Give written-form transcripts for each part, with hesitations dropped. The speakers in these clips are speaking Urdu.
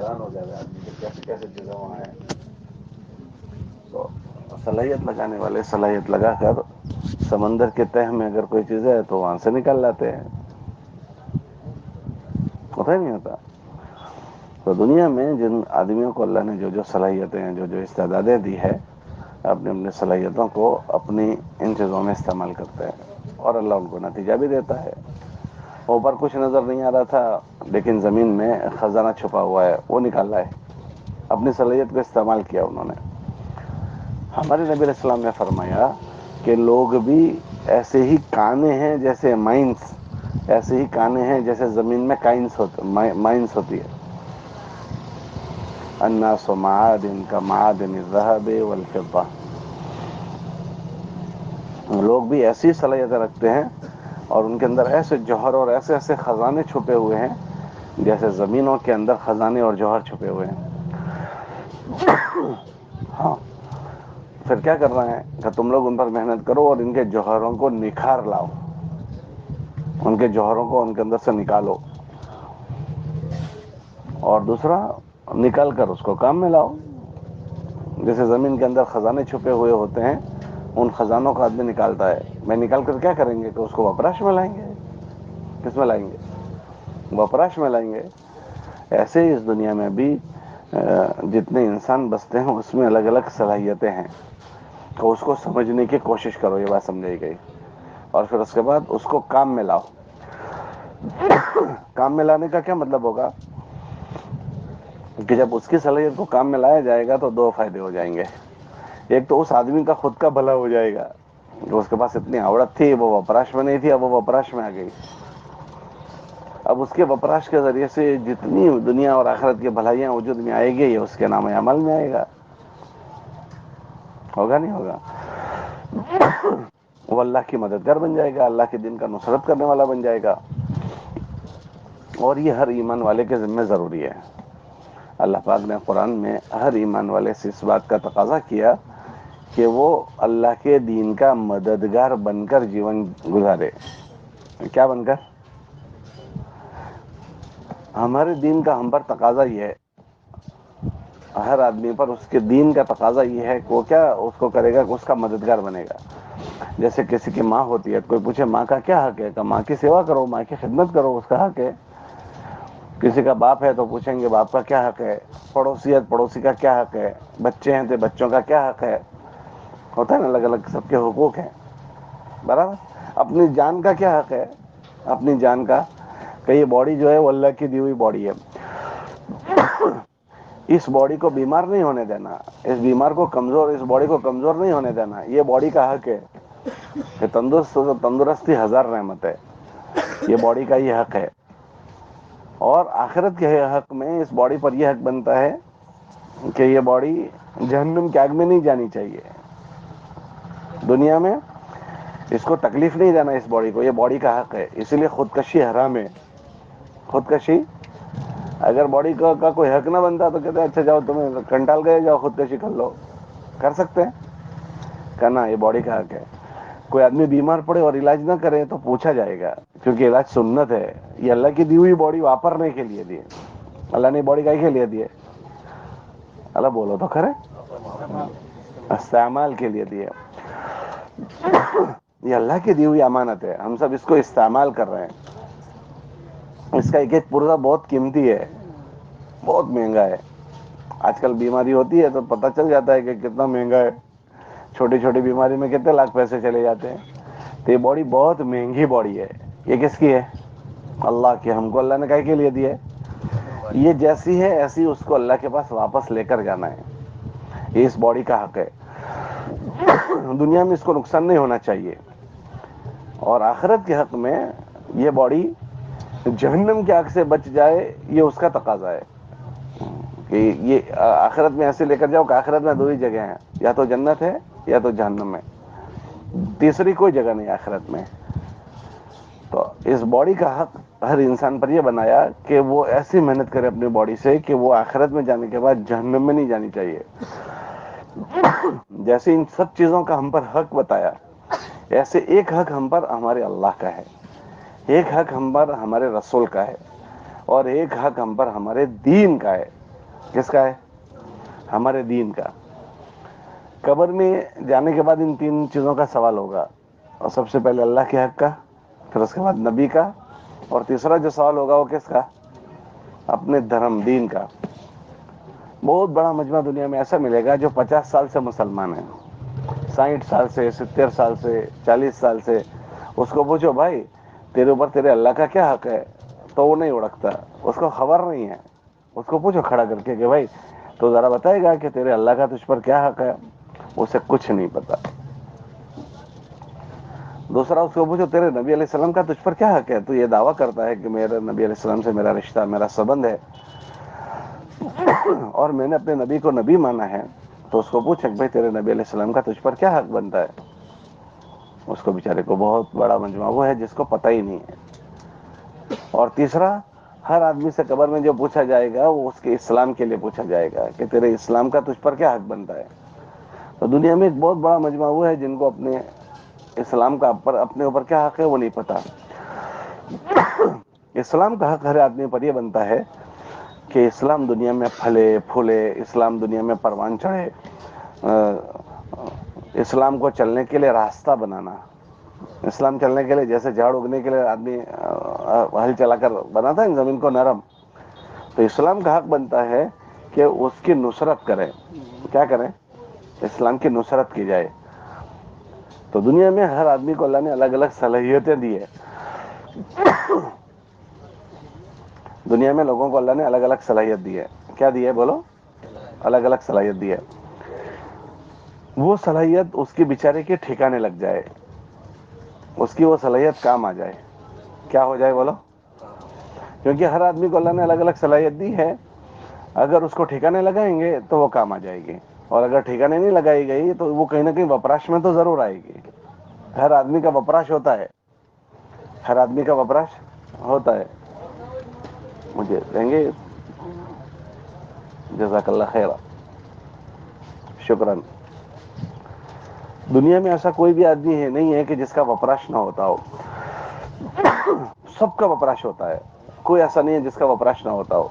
حیران ہو جائے آدمی کہ کیسے کیسے چیزیں وہاں ہیں. تو صلاحیت لگانے والے صلاحیت لگا کر سمندر کے تہ میں اگر کوئی چیز ہے تو وہاں سے نکال لاتے ہیں. ہوتا ہی نہیں ہوتا. تو دنیا میں جن آدمیوں کو اللہ نے جو جو صلاحیتیں ہیں جو جو استعدادیں دی ہے اپنی اپنی صلاحیتوں کو اپنی ان چیزوں میں استعمال کرتے ہیں اور اللہ ان کو نتیجہ بھی دیتا ہے. اوپر کچھ نظر نہیں آ رہا تھا لیکن زمین میں خزانہ چھپا ہوا ہے وہ نکالا ہے. اپنی صلاحیت کو استعمال کیا انہوں نے. ہمارے نبی علیہ السلام نے فرمایا کہ لوگ بھی ایسے ہی کانے ہیں جیسے مائنس، ایسے ہی کانے ہیں جیسے زمین میں مائنس ہوتی ہے. الناس معادن كمعادن الذهب والفضة. لوگ بھی ایسی صلاحیتیں رکھتے ہیں اور ان کے اندر ایسے جوہر اور ایسے ایسے خزانے چھپے ہوئے ہیں جیسے زمینوں کے اندر خزانے اور جوہر چھپے ہوئے ہیں. ہاں، پھر کیا کر رہے ہیں کہ تم لوگ ان پر محنت کرو اور ان کے جوہروں کو نکھار لاؤ، ان کے جوہروں کو ان کے اندر سے نکالو اور دوسرا نکال کر اس کو کام میں لاؤ. جیسے زمین کے اندر خزانے چھپے ہوئے ہوتے ہیں ان خزانوں کو آدمی نکالتا ہے. میں نکال کر کیا کریں گے کہ اس کو وپراش میں لائیں گے. کس میں لائیں گے؟ وپراش میں لائیں گے. ایسے ہی اس دنیا میں بھی جتنے انسان بستے ہیں اس میں الگ الگ صلاحیتیں ہیں تو اس کو سمجھنے کی کوشش کرو. یہ بات سمجھائی گئی اور پھر اس کے بعد اس کو کام میں لاؤ. کام میں لانے کا کیا مطلب ہوگا کہ جب اس کی صلاحیت کو کام میں لایا جائے گا تو دو فائدے ہو جائیں گے. ایک تو اس آدمی کا خود کا بھلا ہو جائے گا کہ اس کے پاس اتنی عورت تھی وہ وپراش میں نہیں تھی، اب وہ وپراش میں آ گئی. اب اس کے وپراش کے ذریعے سے جتنی دنیا اور آخرت کی بھلائیاں وجود میں آئے گی یہ اس کے نام عمل میں آئے گا. ہوگا نہیں ہوگا؟ وہ اللہ کی مددگار بن جائے گا، اللہ کے دین کا نصرت کرنے والا بن جائے گا. اور یہ ہر ایمان والے کے ذمہ ضروری ہے. اللہ پاک نے قرآن میں ہر ایمان والے سے اس بات کا تقاضا کیا کہ وہ اللہ کے دین کا مددگار بن کر جیون گزارے. کیا بن کر؟ ہمارے دین کا ہم پر تقاضا یہ ہے، ہر آدمی پر اس کے دین کا تقاضا یہ ہے کہ وہ کیا اس کو کرے گا کہ اس کا مددگار بنے گا. جیسے کسی کی ماں ہوتی ہے، کوئی پوچھے ماں کا کیا حق ہے، کہ ماں کی سیوا کرو، ماں کی خدمت کرو، اس کا حق ہے. کسی کا باپ ہے تو پوچھیں گے باپ کا کیا حق ہے. پڑوسی کا کیا حق ہے. بچے ہیں تو بچوں کا کیا حق ہے. ہوتا ہے نا، الگ الگ سب کے حقوق ہیں برابر. اپنی جان کا کیا حق ہے، اپنی جان کا کہ یہ باڈی جو ہے وہ اللہ کی دی ہوئی باڈی ہے. اس باڈی کو بیمار نہیں ہونے دینا، اس باڈی کو کمزور نہیں ہونے دینا. یہ باڈی کا حق ہے کہ تندرستی ہزار نعمت ہے. یہ باڈی کا یہ حق ہے. اور آخرت کے حق میں اس باڈی پر یہ حق بنتا ہے کہ یہ باڈی جہنم کی آگ میں نہیں جانی چاہیے. دنیا میں اس کو تکلیف نہیں دینا اس باڈی کو. یہ باڈی کا حق ہے. اسی لیے خودکشی حرام ہے. خودکشی اگر باڈی کا کوئی حق نہ بنتا تو کہتے ہیں اچھا جاؤ تمہیں کنٹال گئے، جاؤ خودکشی کر لو. کر سکتے ہیں؟ کہنا یہ باڈی کا حق ہے. کوئی آدمی بیمار پڑے اور علاج نہ کرے تو پوچھا جائے گا، کیونکہ علاج سنت ہے. یہ اللہ کی دی ہوئی باڈی واپرنے کے لیے دی ہے. اللہ نے باڈی کا کے لیے دی ہے. اللہ بولو تو کھرے، استعمال کے لیے دی ہے. یہ اللہ کی دی ہوئی امانت ہے، ہم سب اس کو استعمال کر رہے ہیں. اس کا ایک ایک پرزہ بہت قیمتی ہے، بہت مہنگا ہے. آج کل بیماری ہوتی ہے تو پتہ چل جاتا ہے کہ کتنا مہنگا ہے. چھوٹی چھوٹی بیماری میں کتنے لاکھ پیسے چلے جاتے ہیں. تو یہ باڈی بہت مہنگی باڈی ہے. یہ کس کی ہے؟ اللہ کی. ہم کو اللہ نے کہے کے لیے دی ہے. یہ جیسی ہے ایسی اس کو اللہ کے پاس واپس لے کر جانا ہے. یہ اس باڈی کا حق ہے. دنیا میں اس کو نقصان نہیں ہونا چاہیے. اور آخرت کے حق میں یہ باڈی جہنم کی آگ سے بچ جائے، یہ اس کا تقاضا ہے کہ یہ آخرت میں ایسے لے کر جاؤ کہ آخرت میں دو ہی جگہ ہیں، یا تو جنت ہے یا تو جہنم ہے. تیسری کوئی جگہ نہیں آخرت میں. تو اس باڈی کا حق ہر انسان پر یہ بنایا کہ وہ ایسی محنت کرے اپنی باڈی سے کہ وہ آخرت میں جانے کے بعد جہنم میں نہیں جانی چاہیے. جیسے ان سب چیزوں کا ہم پر حق بتایا، ایسے ایک حق ہم پر ہمارے اللہ کا ہے، ایک حق ہم پر ہمارے رسول کا ہے، اور ایک حق ہم پر ہمارے دین کا ہے. کس کا ہے؟ ہمارے دین کا. قبر میں جانے کے بعد ان 3 چیزوں کا سوال ہوگا، اور سب سے پہلے اللہ کے حق کا، پھر اس کے بعد نبی کا، اور تیسرا جو سوال ہوگا وہ کس کا؟ اپنے دھرم دین کا. بہت بڑا مجمع دنیا میں ایسا ملے گا جو 50 سال سے مسلمان ہے، 60 سال سے، 70 سال سے، 40 سال سے. اس کو پوچھو بھائی تیرے اوپر تیرے اللہ کا کیا حق ہے، تو وہ نہیں اڑکتا، اس کو خبر نہیں ہے. اس کو پوچھو کھڑا کر کے کہ بھائی تو ذرا بتائے گا کہ تیرے اللہ کا تجھ پر کیا حق ہے، اسے کچھ نہیں پتا. دوسرا اس کو پوچھو تیرے نبی علیہ السلام کا تجھ پر کیا حق ہے، تو یہ دعویٰ کرتا ہے کہ میرے نبی علیہ السلام سے میرا رشتہ، میرا سبند ہے، اور میں نے اپنے نبی کو نبی مانا ہے. تو اس کو پوچھ کہ بھائی تیرے نبی علیہ السلام کا تجھ پر کیا حق بنتا ہے. اس کو بیچارے کو بہت بڑا مجمع وہ ہے جس کو پتہ ہی نہیں ہے. اور تیسرا، ہر آدمی سے قبر میں جو پوچھا جائے گا وہ اس کے اسلام کے لیے پوچھا جائے گا کہ تیرے اسلام کا تجھ پر کیا حق بنتا ہے. تو دنیا میں ایک بہت بڑا مجمع وہ ہے جن کو اپنے اسلام کا اپنے اوپر کیا حق ہے وہ نہیں پتا. اسلام کا حق ہر آدمی پر یہ بنتا ہے کہ اسلام دنیا میں پھلے پھولے، اسلام دنیا میں پروان چڑھے، اسلام کو چلنے کے لیے راستہ بنانا. اسلام چلنے کے لیے جیسے جھاڑ اگنے کے لیے آدمی ہل چلا کر بناتا ہے زمین کو نرم، تو اسلام کا حق بنتا ہے کہ اس کی نصرت کرے. کیا کریں؟ اسلام کی نصرت کی جائے. تو دنیا میں ہر آدمی کو اللہ نے الگ الگ صلاحیتیں دی ہے. دنیا میں لوگوں کو اللہ نے الگ الگ صلاحیت دی ہے. کیا دی ہے بولو؟ الگ الگ صلاحیت دی ہے. وہ صلاحیت اس کے بیچارے کے ٹھکانے لگ جائے، اس کی وہ صلاحیت کام آ جائے. کیا ہو جائے بولو؟ کیونکہ ہر آدمی کو اللہ نے الگ الگ صلاحیت دی ہے. اگر اس کو ٹھکانے لگائیں گے تو وہ کام آ جائے گی، اور اگر ٹھکانے نہیں لگائی گئی تو وہ کہیں نہ کہیں وپراش میں تو ضرور آئے گی. ہر آدمی کا وپراش ہوتا ہے، ہر آدمی کا وپراش ہوتا ہے. مجھے دیں گے؟ جزاک اللہ خیر، شکران. دنیا میں ایسا کوئی بھی آدمی ہے نہیں ہے کہ جس کا وپراش نہ ہوتا ہو. سب کا وپراش ہوتا ہے، کوئی ایسا نہیں ہے جس کا وپراش نہ ہوتا ہو.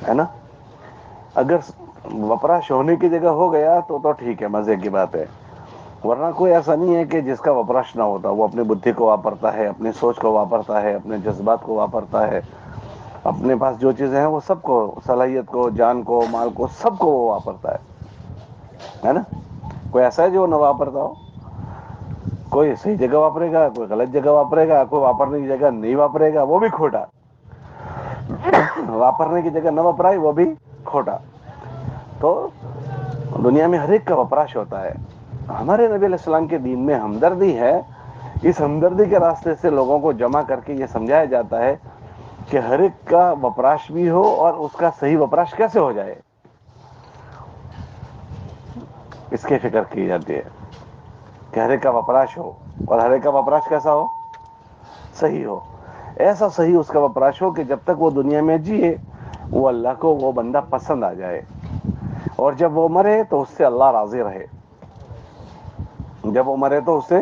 ہے نا؟ اگر وپراش ہونے کی جگہ ہو گیا تو ٹھیک ہے، مزے کی بات ہے. ورنہ کوئی ایسا نہیں ہے کہ جس کا وپراش نہ ہوتا. وہ اپنی بدھی کو واپرتا ہے، اپنی سوچ کو واپرتا ہے، اپنے جذبات کو واپرتا ہے. اپنے پاس جو چیزیں ہیں وہ سب کو، صلاحیت کو، جان کو، مال کو، سب کو وہ واپرتا ہے نا؟ کوئی ایسا ہے جو نہ واپرتا ہو؟ کوئی صحیح جگہ واپرے گا، کوئی غلط جگہ واپرے گا، کوئی واپرنے کی جگہ نہیں واپرے گا، وہ بھی کھوٹا. واپرنے کی جگہ نہ وپرائے وہ بھی کھوٹا. تو دنیا میں ہر ایک کا وپراش ہوتا ہے. ہمارے نبی علیہ السلام کے دین میں ہمدردی ہے. اس ہمدردی کے راستے سے لوگوں کو جمع کر کے یہ سمجھایا جاتا ہے کہ ہر ایک کا وپراش بھی ہو اور اس کا صحیح وپراش کیسے ہو جائے، اس کی فکر کی جاتی ہے کہ ہر ایک کا وپراش ہو، اور ہر ایک کا وپراش کیسا ہو؟ صحیح ہو. ایسا صحیح اس کا وپراش ہو کہ جب تک وہ دنیا میں جیے وہ اللہ کو وہ بندہ پسند آ جائے، اور جب وہ مرے تو اس سے اللہ راضی رہے. جب وہ مرے تو اس سے،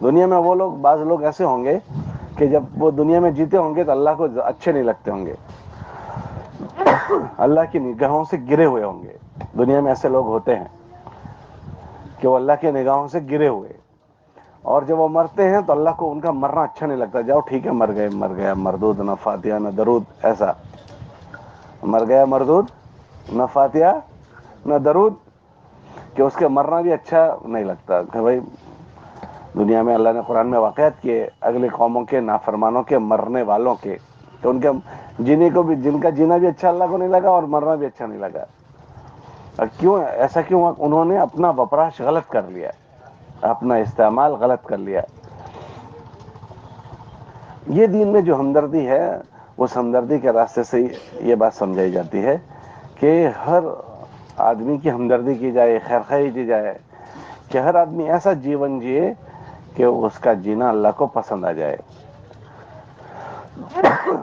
دنیا میں وہ لوگ، بعض لوگ ایسے ہوں گے کہ جب وہ دنیا میں جیتے ہوں گے تو اللہ کو اچھے نہیں لگتے ہوں گے، اللہ کی نگاہوں سے گرے ہوئے ہوں گے. دنیا میں ایسے لوگ ہوتے ہیں کہ وہ اللہ کے نگاہوں سے گرے ہوئے، اور جب وہ مرتے ہیں تو اللہ کو ان کا مرنا اچھا نہیں لگتا. جاؤ ٹھیک ہے، مر گئے، مر گیا مردود، نہ فاتحہ نہ درود. ایسا مر گیا مردود، نہ فاتحہ نہ درود، کہ اس کے مرنا بھی اچھا نہیں لگتا. کہ بھائی دنیا میں اللہ نے قرآن میں واقعات کیے اگلی قوموں کے نافرمانوں کے مرنے والوں کے، تو ان کے جینے کو بھی، جن کا جینا بھی اچھا اللہ کو نہیں لگا اور مرنا بھی اچھا نہیں لگا. اور کیوں ایسا کیوں؟ انہوں نے اپنا وپراش غلط کر لیا، اپنا استعمال غلط کر لیا. یہ دین میں جو ہمدردی ہے، اس ہمدردی کے راستے سے یہ بات سمجھائی جاتی ہے کہ ہر آدمی کی ہمدردی کی جائے، خیرخواہی کی جائے، کہ ہر آدمی ایسا جیون جیے کہ اس کا جینا اللہ کو پسند آ جائے.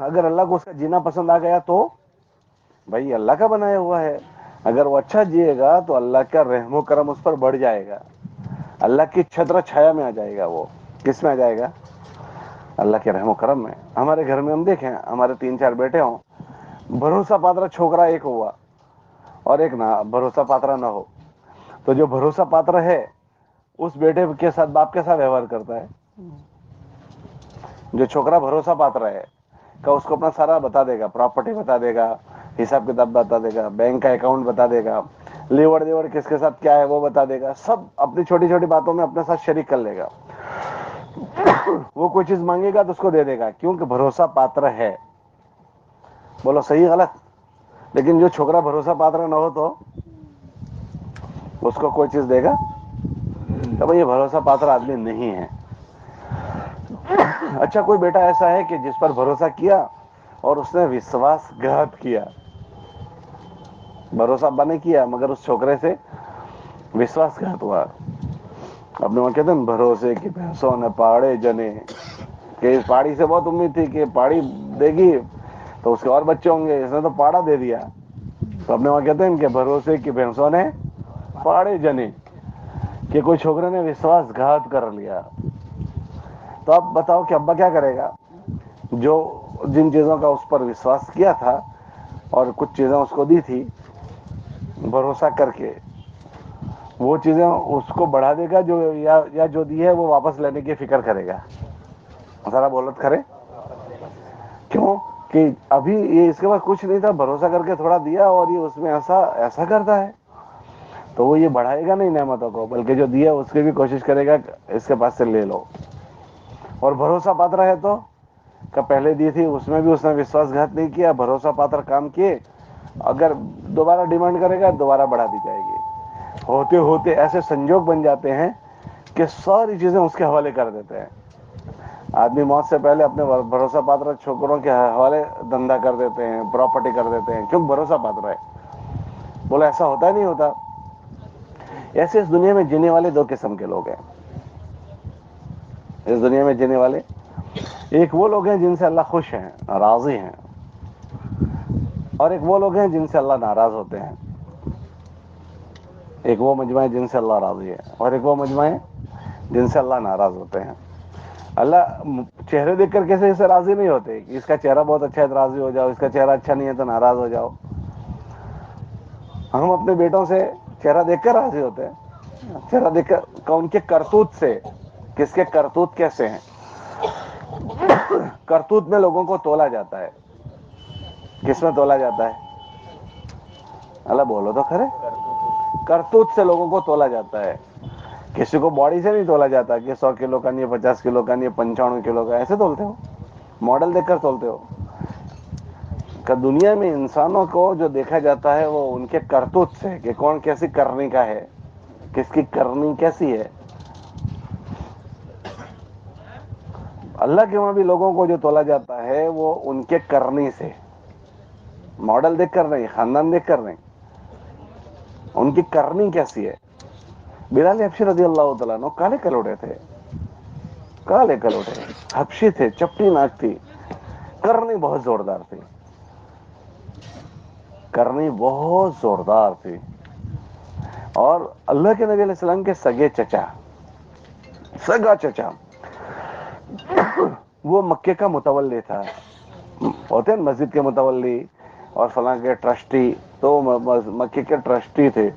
اگر اللہ کو اس کا جینا پسند آ گیا تو بھائی اللہ کا بنایا ہوا ہے. اگر وہ اچھا جیے گا تو اللہ کا رحم و کرم اس پر بڑھ جائے گا، اللہ کی چھتر چھایا میں آ جائے گا. وہ کس میں آ جائے گا؟ اللہ کے رحم و کرم میں ہمارے گھر میں ہم دیکھیں ہمارے 3-4 بیٹے ہوں, بھروسہ پاترا چھوکرا ایک ہوا اور ایک نہ بھروسہ پاترا نہ ہو, تو جو بھروسہ پاتر ہے اس بیٹے کے ساتھ باپ کیسا ویوہار کرتا ہے؟ جو چھوکرا بھروسہ پاتر ہے کہ اس کو اپنا سارا بتا دے گا, پراپرٹی بتا دے گا, حساب کتاب بتا دے گا, بینک کا اکاؤنٹ بتا دے گا, لیور دیور کس کے ساتھ کیا ہے وہ بتا دے گا, سب اپنی چھوٹی چھوٹی باتوں میں اپنے ساتھ شریک کر لے گا. وہ کوئی چیز مانگے گا تو اس کو دے دے گا, کیونکہ بھروسہ پاتر ہے. بولو صحیح غلط؟ لیکن جو چھوکرا بھروسہ پاتر نہ ہو تو اس کو کوئی چیز دے گا تو بھائی یہ بھروسہ پاتر آدمی نہیں ہے. اچھا کوئی بیٹا ایسا ہے کہ جس پر بھروسہ کیا اور اس نے وشواس گھات کیا, بھروسہ ابا نے کیا مگر اس چھوکرے سے وشواس گھات ہوا. اپنے وہاں کہتے ہیں بھروسے کی بھینسوں نے پاڑے جنے, کہ اس پاڑی سے بہت امید تھی کہ پاڑی دے گی تو اس کے اور بچے ہوں گے, اس نے تو پاڑا دے دیا. تو اپنے وہاں کہتے ہیں کہ بھروسے کی بھینسوں نے پاڑے جنے, کہ کوئی چھوکرے نے وشواس گھات کر لیا. تو اب بتاؤ کہ ابا کیا کرے گا؟ جو جن چیزوں کا اس پر وشواس کیا تھا اور کچھ چیزیں اس کو دی تھی بھروسہ کر کے, وہ چیزیں اس کو بڑھا دے گا, جو یا جو دی ہے وہ واپس لینے کی فکر کرے گا. ذرا بولت کرے کیوں کہ ابھی یہ اس کے پاس کچھ نہیں تھا, بھروسہ کر کے تھوڑا دیا اور یہ اس میں ایسا کرتا ہے, تو وہ یہ بڑھائے گا نہیں نعمتوں کو, بلکہ جو دیا اس کی بھی کوشش کرے گا اس کے پاس سے لے لو. اور بھروسہ پاتر ہے تو کہ پہلے دی تھی اس میں بھی اس نے وشواس گھات نہیں کیا, بھروسہ پاتر کام کیے, اگر دوبارہ ڈیمانڈ کرے گا دوبارہ بڑھا دی جائے گی. ہوتے ہوتے ایسے سنجوگ بن جاتے ہیں کہ ساری چیزیں اس کے حوالے کر دیتے ہیں. آدمی موت سے پہلے اپنے بھروسہ پاتر چھوکروں کے حوالے دھندا کر دیتے ہیں, پراپرٹی کر دیتے ہیں, کیوں بھروسہ پاتر ہے. بولا ایسا ہوتا نہیں ہوتا. ایسے اس دنیا میں جینے والے 2 قسم کے لوگ ہیں. اس دنیا میں جینے والے ایک وہ لوگ ہیں جن سے اللہ خوش ہیں, راضی ہیں, اور ایک وہ لوگ ہیں جن سے اللہ ناراض ہوتے ہیں. ایک وہ مجمع ہے جن سے اللہ راضی ہے, اور ایک وہ مجمع ہے جن سے اللہ ناراض ہوتے ہیں. اللہ چہرے دیکھ کر کیسے اسے راضی نہیں ہوتے کہ اس کا چہرہ بہت اچھا ہے تو راضی ہو جاؤ, اس کا چہرہ اچھا نہیں ہے تو ناراض ہو جاؤ. ہم اپنے بیٹوں سے چہرہ دیکھ کر راضی ہوتے ہیں, چہرہ دیکھ کر ان کے کرتوت سے, کس کے کرتوت کیسے ہیں. کرتوت میں لوگوں کو تولا جاتا ہے. کس میں تولا جاتا ہے؟ اللہ بولو تو کھرے. کرتوت سے لوگوں کو تولا جاتا ہے. کسی کو باڈی سے نہیں تولا جاتا کہ 100 کلو کا نہیں ہے, 50 کلو کا نہیں ہے, 95 کلو کا, ایسے تولتے ہو, ماڈل دیکھ کر تولتے ہو. کہ دنیا میں انسانوں کو جو دیکھا جاتا ہے وہ ان کے کرتوت سے, کہ کون کیسی کرنی کا ہے, کس کی کرنی کیسی ہے. اللہ کے وہاں بھی لوگوں کو جو تولا جاتا ہے وہ ان کے کرنی سے, ماڈل دیکھ کر نہیں, خاندان دیکھ کر نہیں, ان کی کرنی کیسی ہے. بلال حبشی رضی اللہ تعالیٰ عنہ کالے کلوٹے تھے, کالے کلوٹے, حبشی تھے, چپٹی ناک تھی, کرنی بہت زوردار تھی, کرنی بہت زوردار تھی. اور اللہ کے نبی علیہ السلام کے سگے چچا, سگا چچا, وہ مکے کا متولی تھا. ہوتے ہیں مسجد کے متولی اور فلاں کے ٹرسٹی, تو مکے کے ٹرسٹی تھے.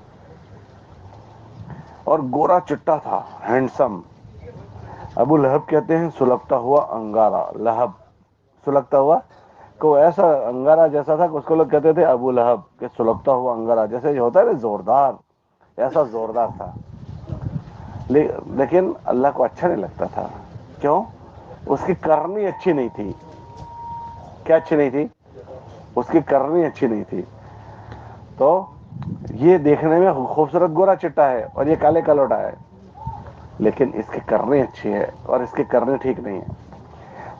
اور گورا چٹا تھا, ہینڈسم. ابو لہب کہتے ہیں سلگتا ہوا انگارا, لہب سلگتا ہوا, کو ایسا انگارا جیسا تھا کہ اس کو لوگ کہتے تھے ابو لہب, کہ سلگتا ہوا انگارا, جیسے ہوتا ہے نا زوردار, ایسا زوردار تھا. لیکن اللہ کو اچھا نہیں لگتا تھا. کیوں؟ اس کی کرنی اچھی نہیں تھی. کیا اچھی نہیں تھی؟ اس کی کرنی اچھی نہیں تھی. تو یہ دیکھنے میں خوبصورت گورا چٹا ہے اور یہ کالے کلوٹا ہے, لیکن اس کی کرنی اچھی ہے اور اس کی کرنی ٹھیک نہیں ہے.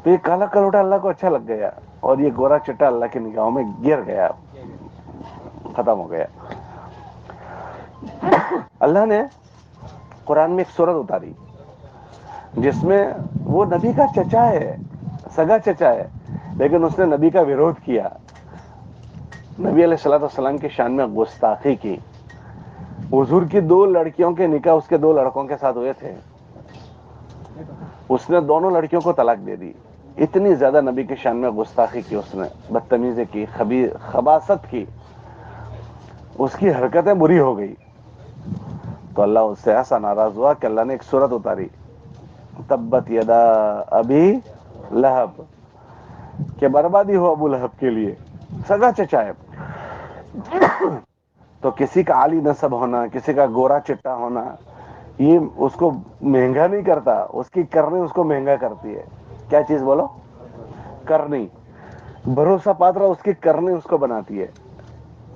تو یہ کالا کلوٹا اللہ کو اچھا لگ گیا اور یہ گورا چٹا اللہ کی نگاہوں میں گر گیا, ختم ہو گیا. اللہ نے قرآن میں ایک سورت اتاری جس میں وہ نبی کا چچا ہے, سگا چچا ہے, لیکن اس نے نبی کا ویرودھ کیا, نبی علیہ الصلوۃ والسلام کی شان میں گستاخی کی. حضور کی 2 لڑکیوں کے نکاح اس کے 2 لڑکوں کے ساتھ ہوئے تھے, اس نے دونوں لڑکیوں کو طلاق دے دی. اتنی زیادہ نبی کے شان میں گستاخی کی اس نے، بدتمیزی کی، خباثت کی، اس کی حرکتیں بری ہو گئی، تو اللہ اس سے ایسا ناراض ہوا کہ اللہ نے ایک سورت اتاری، تبت یدا ابی لہب، کہ بربادی ہو ابو لہب کے لیے، سگا چچا ہے۔ تو کسی کا عالی نسب ہونا، کسی کا گورا چٹا ہونا، یہ اس کو مہنگا نہیں کرتا، اس کی کرنی اس کو مہنگا کرتی ہے۔ کیا چیز بولو؟ کرنی۔ بھروسہ پاترا اس کی کرنی اس کو بناتی ہے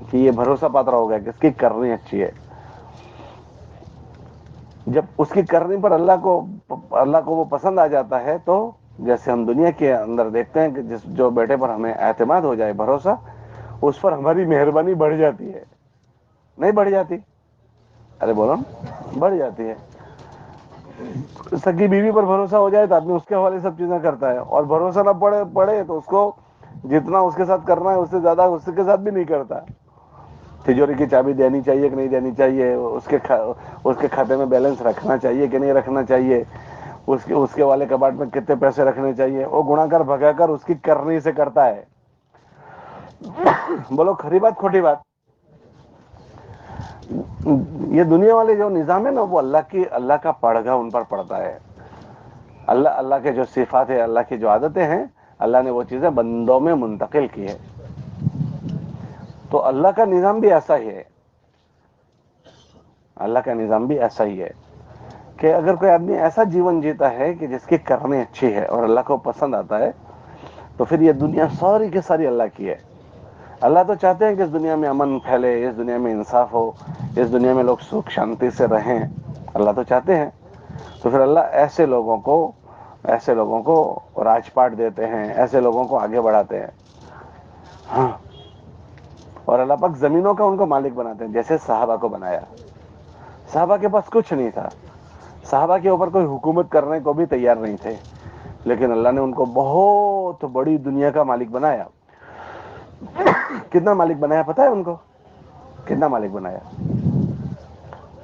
کہ یہ بھروسہ پاترا ہو گیا، کہ اس کی کرنی اچھی ہے۔ جب اس کی کرنی پر اللہ کو وہ پسند آ جاتا ہے، تو جیسے ہم دنیا کے اندر دیکھتے ہیں کہ جو بیٹے پر ہمیں اعتماد ہو جائے، بھروسہ، اس پر ہماری مہربانی بڑھ جاتی ہے، نہیں بڑھ جاتی؟ ارے بولو، بڑھ جاتی ہے۔ سکی بیوی پر بھروسہ ہو جائے تو آدمی اس کے حوالے سب چیزیں کرتا ہے، اور بھروسہ نہ پڑے تو اس کو جتنا اس کے ساتھ کرنا ہے اس سے زیادہ اس کے ساتھ بھی نہیں کرتا۔ تجوری کی چابی دینی چاہیے کہ نہیں دینی چاہیے، اس کے کھاتے میں بیلنس رکھنا چاہیے کہ نہیں رکھنا چاہیے، اس کے والے کباڑ میں کتنے پیسے رکھنے چاہیے، وہ گناہ کر بھگا کر اس کی کرنی سے کرتا ہے۔ بولو کھری بات کھوٹی بات؟ یہ دنیا والے جو نظام ہے نا، وہ اللہ کا پڑھگا ان پر پڑتا ہے۔ اللہ کے جو صفات ہے، اللہ کی جو عادتیں ہیں، اللہ نے وہ چیزیں بندوں میں منتقل کی ہے۔ تو اللہ کا نظام بھی ایسا ہی ہے، اللہ کا نظام بھی ایسا ہی ہے کہ اگر کوئی آدمی ایسا جیون جیتا ہے کہ جس کی کرنی اچھی ہے اور اللہ کو پسند آتا ہے، تو پھر یہ دنیا ساری کی ساری اللہ کی ہے۔ اللہ تو چاہتے ہیں کہ اس دنیا میں امن پھیلے، اس دنیا میں انصاف ہو، اس دنیا میں لوگ سکھ شانتی سے رہیں، اللہ تو چاہتے ہیں۔ تو پھر اللہ ایسے لوگوں کو راج پاٹ دیتے ہیں، ایسے لوگوں کو آگے بڑھاتے ہیں۔ ہاں، اور اللہ پاک زمینوں کا ان کو مالک بناتے ہیں، جیسے صحابہ کو بنایا۔ صحابہ کے پاس کچھ نہیں تھا، صحابہ کے اوپر کوئی حکومت کرنے کو بھی تیار نہیں تھے، لیکن اللہ نے ان کو بہت بڑی دنیا کا مالک بنایا۔ کتنا مالک بنایا پتا ہے ان کو؟ کتنا مالک بنایا؟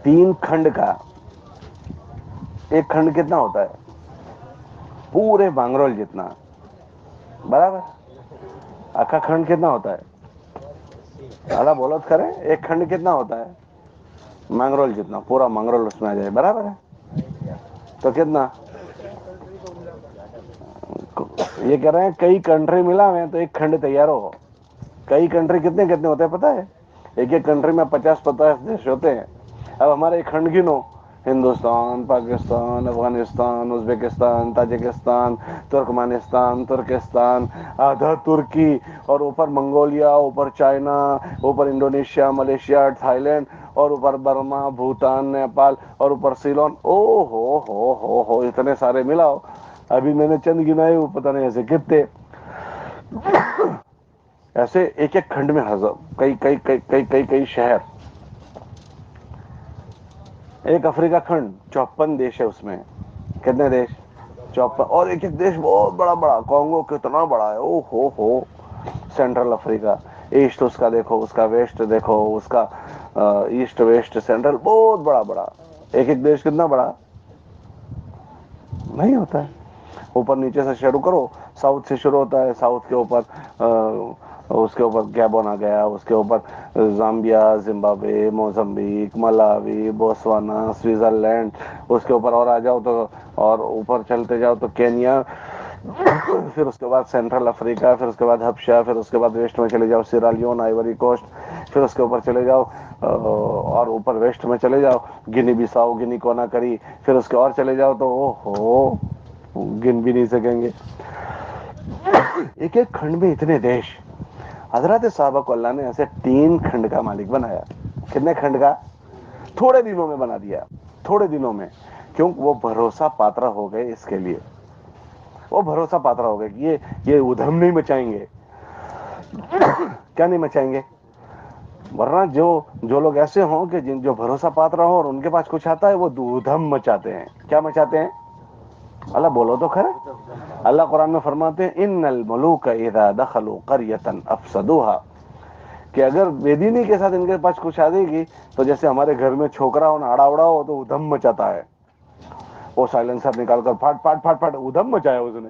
3 کھنڈ کا۔ ایک کھنڈ کتنا ہوتا ہے؟ پورے بانگرول جتنا، برابر؟ آکھا کھنڈ کتنا ہوتا ہے؟ اللہ بولت کرے، ایک کھنڈ کتنا ہوتا ہے؟ مانگرول جتنا، پورا مانگرول اس میں آ جائے، برابر ہے؟ تو کتنا؟ یہ کہہ رہے ہیں کئی کنٹری ملا ہوئے تو ایک کھنڈ تیار ہو۔ کئی کنٹری کتنے ہوتے ہیں پتا ہے؟ ایک کنٹری میں 50 دیش ہوتے ہیں۔ اب ہمارے ایک کھنڈ گنو، Hindustan, Pakistan, Afghanistan, Uzbekistan, Tajikistan, Turkmenistan, Turkestan, آدھا ترکی، اور اوپر منگولیا، اوپر چائنا، اوپر انڈونیشیا، ملیشیا، تھائی لینڈ، اور اوپر برما، بھوٹان، نیپال، اور اوپر سیلون۔ او ہو اتنے سارے ملاؤ، ابھی میں نے چند گنائے، وہ پتہ نہیں ایسے کتنے، ایسے ایک کھنڈ میں کئی شہر۔ ایک افریقہ کھنڈ 54 دیش ہے، اس میں کتنے دیش؟ 54۔ اور ایک دیش بہت بڑا کانگو کتنا بڑا ہے، او ہو سینٹرل افریقہ، ایسٹ اس کا دیکھو، اس کا ویسٹ دیکھو، اس کا ایسٹ ویسٹ سینٹرل، بہت بڑا۔ ایک دیش کتنا بڑا نہیں ہوتا ہے۔ اوپر نیچے سے شروع کرو، ساؤتھ سے شروع ہوتا ہے، ساؤتھ کے اوپر اس کے اوپر گیبون آ گیا، اس کے اوپر زامبیا، زمبابوے، موزمبیق، ملاوی، بوتسوانا، سوئٹزرلینڈ، اس کے اوپر اور آ جاؤ تو، اور اوپر چلتے جاؤ تو کینیا، پھر اس کے بعد سینٹرل افریقہ، پھر اس کے بعد حبشہ، پھر اس کے بعد ویسٹ میں چلے جاؤ سیرالیون، آئیوری کوسٹ، پھر اس کے اوپر چلے جاؤ اور اوپر ویسٹ میں چلے جاؤ گنی بساؤ، گنی کوناکری، پھر اس کے اور چلے جاؤ تو گن بھی نہیں سکیں گے۔ ایک کھنڈ میں اتنے دیش۔ حضرات صحابہ کو اللہ نے ایسے 3 کھنڈ کا مالک بنایا۔ کتنے کھنڈ کا؟ تھوڑے دنوں میں بنا دیا، تھوڑے دنوں میں۔ کیوں؟ وہ بھروسہ پاترا ہو گئے، اس کے لیے وہ بھروسہ پاترا ہو گئے کہ یہ ادھم نہیں مچائیں گے۔ کیا نہیں مچائیں گے؟ ورنہ جو لوگ ایسے ہوں کہ جو بھروسہ پاترا ہو اور ان کے پاس کچھ آتا ہے، وہ ادھم مچاتے ہیں۔ کیا مچاتے ہیں؟ اللہ بولو تو کھرے۔ اللہ قرآن میں فرماتے ہیں ان الملوک اذا دخلوا قریۃ افسدوها، کہ اگر بے دینی کے ساتھ ان کے پاس کچھ آ جائے گی تو جیسے ہمارے گھر میں چھوکرا ہو، آڑا اڑا ہو تو ادھم مچاتا ہے، وہ سائلنسر نکال کر پھاٹ ادھم مچایا اس نے،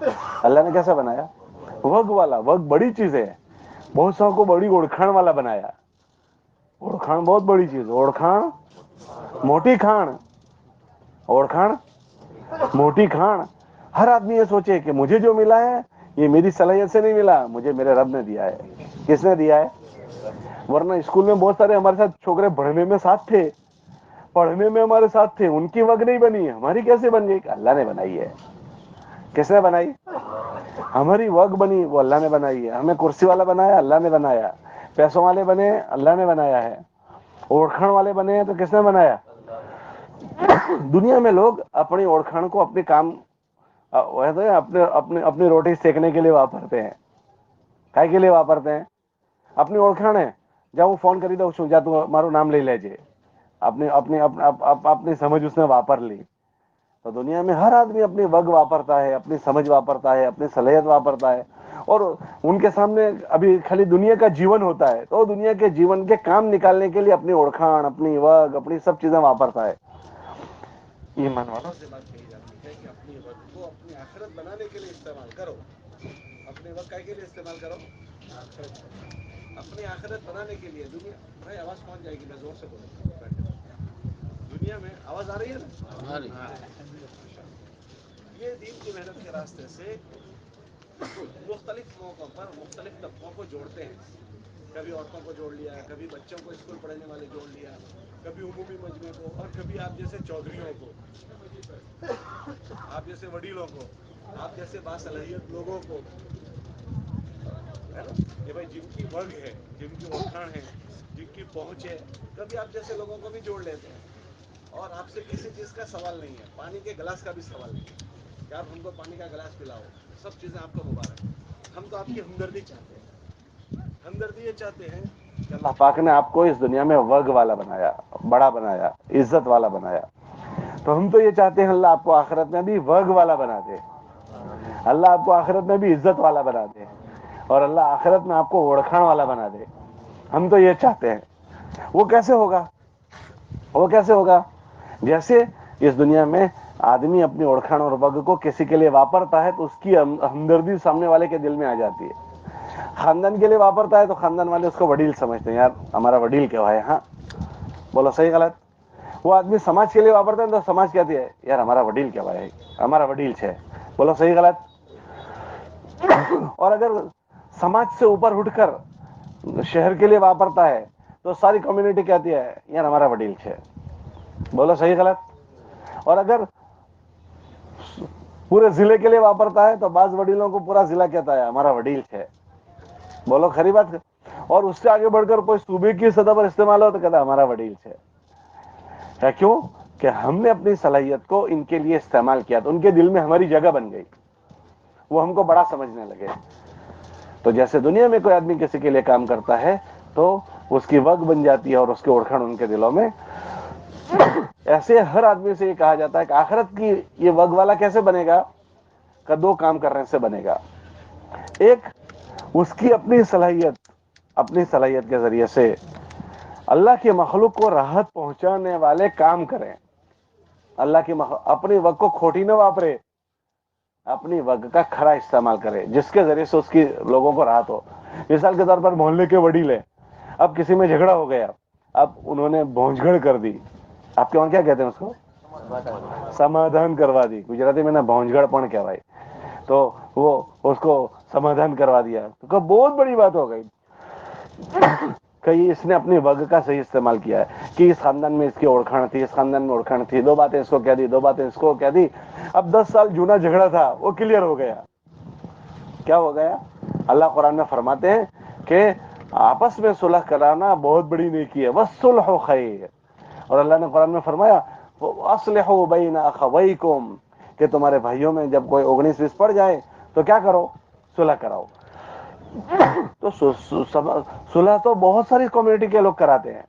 اللہ نے کیسا بنایا؟ وگ والا. وگ بڑی چیز ہے. بہت سو کو بڑی اوڑکھان والا بنایا. اوڑکھان بہت بڑی چیز. اوڑکھان موٹی کھان. اوڑکھان موٹی کھان. ہر آدمی یہ سوچے کہ مجھے جو ملا ہے یہ میری صلاحیت سے نہیں ملا, مجھے میرے رب نے دیا ہے. کس نے دیا ہے؟ ورنہ اسکول میں بہت سارے ہمارے ساتھ چھوکرے پڑھنے میں ساتھ تھے, پڑھنے میں ہمارے ساتھ تھے, ان کی وگ نہیں بنی, ہماری کیسے بن گئی؟ اللہ نے بنائی ہے. کس نے بنائی؟ ہماری وگ بنی وہ اللہ نے بنائی ہے. ہمیں کرسی والا بنایا اللہ نے بنایا. پیسوں والے بنے اللہ نے بنایا ہے. اوڑکھان والے بنے ہیں تو کس نے بنایا؟ دنیا میں لوگ اپنی اوڑکھان کو اپنے کام اپنی روٹی سیکنے کے لیے واپرتے ہیں. کائے کے لیے واپرتے ہیں؟ اپنی اوڑکھان ہے, جب وہ فون کری تو جا تو مارو نام لے لیجے. اپنی سمجھ اس نے واپر لی. تو دنیا میں ہر آدمی اپنی وگ واپرتا ہے, اپنی سمجھ واپرتا ہے, اپنی صلاحیت واپرتا ہے. اور ان کے سامنے ابھی خالی دنیا کا جیون ہوتا ہے تو دنیا کے جیون کے کام نکالنے کے لیے اپنی اوڑکھان, اپنی وگ, اپنی سب چیزیں واپرتا ہے. ایمان والوں سے بات کہی جاتی ہے کہ اپنی وقت کو اپنی آخرت بنانے کے لیے استعمال کرو. اپنے وقت کے لیے استعمال کرو, اپنی آخرت بنانے کے لیے. دنیا بھائی آواز پہنچ جائے گی, میں زور سے بولوں. دنیا میں آواز آ رہی ہے نا؟ یہ دین کی محنت کے راستے سے مختلف موقعوں پر مختلف طبقوں کو جوڑتے ہیں. کبھی عورتوں کو جوڑ لیا, کبھی بچوں کو اسکول پڑھنے والے جوڑ لیا, کبھی عمومی مجمع کو, اور کبھی آپ جیسے چودھریوں کو, آپ جیسے وڈیروں کو, آپ جیسے باصلاحیت لوگوں کو, ہے نا, کہ بھائی جن کی وگ ہے, جن کی اوڑکھان ہے, جن کی پہنچ ہے, کبھی آپ جیسے لوگوں کو بھی جوڑ لیتے ہیں. اور آپ سے کسی چیز کا سوال نہیں ہے, پانی کے گلاس کا بھی سوال نہیں ہے کہ آپ ہم کو پانی کا گلاس پلاؤ. سب چیزیں آپ کو مبارک. ہم تو آپ کی ہمدردی چاہتے ہیں. ہمدردی یہ چاہتے ہیں کہ اللہ پاک نے آپ کو اس دنیا میں وگ والا بنایا, بڑا بنایا, عزت والا بنایا. تو ہم تو یہ چاہتے ہیں اللہ آپ کو آخرت میں بھی وگ والا بنا دے, اللہ آپ کو آخرت میں بھی عزت والا بنا دے, اور اللہ آخرت میں آپ کو اوڑکھان والا بنا دے. ہم تو یہ چاہتے ہیں. وہ کیسے ہوگا؟ وہ کیسے ہوگا؟ جیسے اس دنیا میں آدمی اپنی اوڑکھان اور وگ کو کسی کے لیے واپرتا ہے تو اس کی ہمدردی سامنے والے کے دل میں آ جاتی ہے. خاندان کے لیے واپرتا ہے تو خاندان والے اس کو وڈیل سمجھتے ہیں, یار ہمارا وڈیل کیا ہے. ہاں بولو صحیح غلط؟ وہ آدمی سماج کے لیے واپرتا ہے تو سماج کہتی ہے یار ہمارا وڈیل کیا ہے, ہمارا وڈیل ہے. بولو صحیح غلط؟ اور اگر سماج سے اوپر اٹھ کر شہر کے لیے واپرتا ہے تو ساری کمیونٹی کہتی ہے یار ہمارا وڈیل ہے. بولو صحیح غلط؟ اور اگر پورے ضلع کے لیے واپرتا ہے تو بعض وڈیلوں کو پورا ضلع کہتا ہے ہمارا وڈیل ہے. بولو خری بات. اور اس سے آگے بڑھ کر کوئی صوبے کی سطح پر استعمال ہو تو کہتا ہے ہمارا وڈیل ہے. کیوں؟ کہ ہم نے اپنی صلاحیت کو ان کے لیے استعمال کیا تو ان کے دل میں ہماری جگہ بن گئی, وہ ہم کو بڑا سمجھنے لگے. تو جیسے دنیا میں کوئی آدمی کسی کے لیے کام کرتا ہے تو اس کی وگ بن جاتی ہے اور اس کے اوڑکھان ان کے دلوں میں. ایسے ہر آدمی سے یہ کہا جاتا ہے کہ آخرت کی یہ وگ والا کیسے بنے گا؟ کا دو کام کرنے سے بنے گا. ایک, اس کی اپنی صلاحیت کے ذریعے سے اللہ کی مخلوق کو راحت پہنچانے والے کام کریں. اللہ کی اپنی وگ کو کھوٹی نہ واپرے, اپنی وگ کا کھرا استعمال کرے جس کے ذریعے سے اس کی لوگوں کو راحت ہو. مثال کے طور پر محلے کے وڈیل ہیں, اب کسی میں جھگڑا ہو گیا, اب انہوں نے بھونجگڑ کر دی. آپ کے وہاں کیا کہتے ہیں اس کو؟ سمادھان کروا دی. گجراتی میں نا بھونجگڑ پن کیا بھائی, تو وہ اس کو سمادھان کروا دیا تو بہت بڑی بات ہو گئی کہ اس نے اپنی وگ کا صحیح استعمال کیا ہے کہ اس خاندان میں اس کی اوڑکھان تھی, اس خاندان میں اوڑکھان تھی, دو باتیں اس کو کہہ دی, دو باتیں اس کو کہہ دی. اب 10 سال جونا جھگڑا تھا وہ کلیئر ہو گیا. کیا ہو گیا؟ اللہ قرآن میں فرماتے ہیں کہ آپس میں صلح کرانا بہت بڑی نیکی ہے, والصلح خیر. اور اللہ نے قرآن میں فرمایا اصلحوا بین اخویکم, کہ تمہارے بھائیوں میں جب کوئی 19-20 پڑ جائے تو کیا کرو؟ صلح کراؤ. تو صلح تو بہت ساری کمیونٹی کے لوگ کراتے ہیں,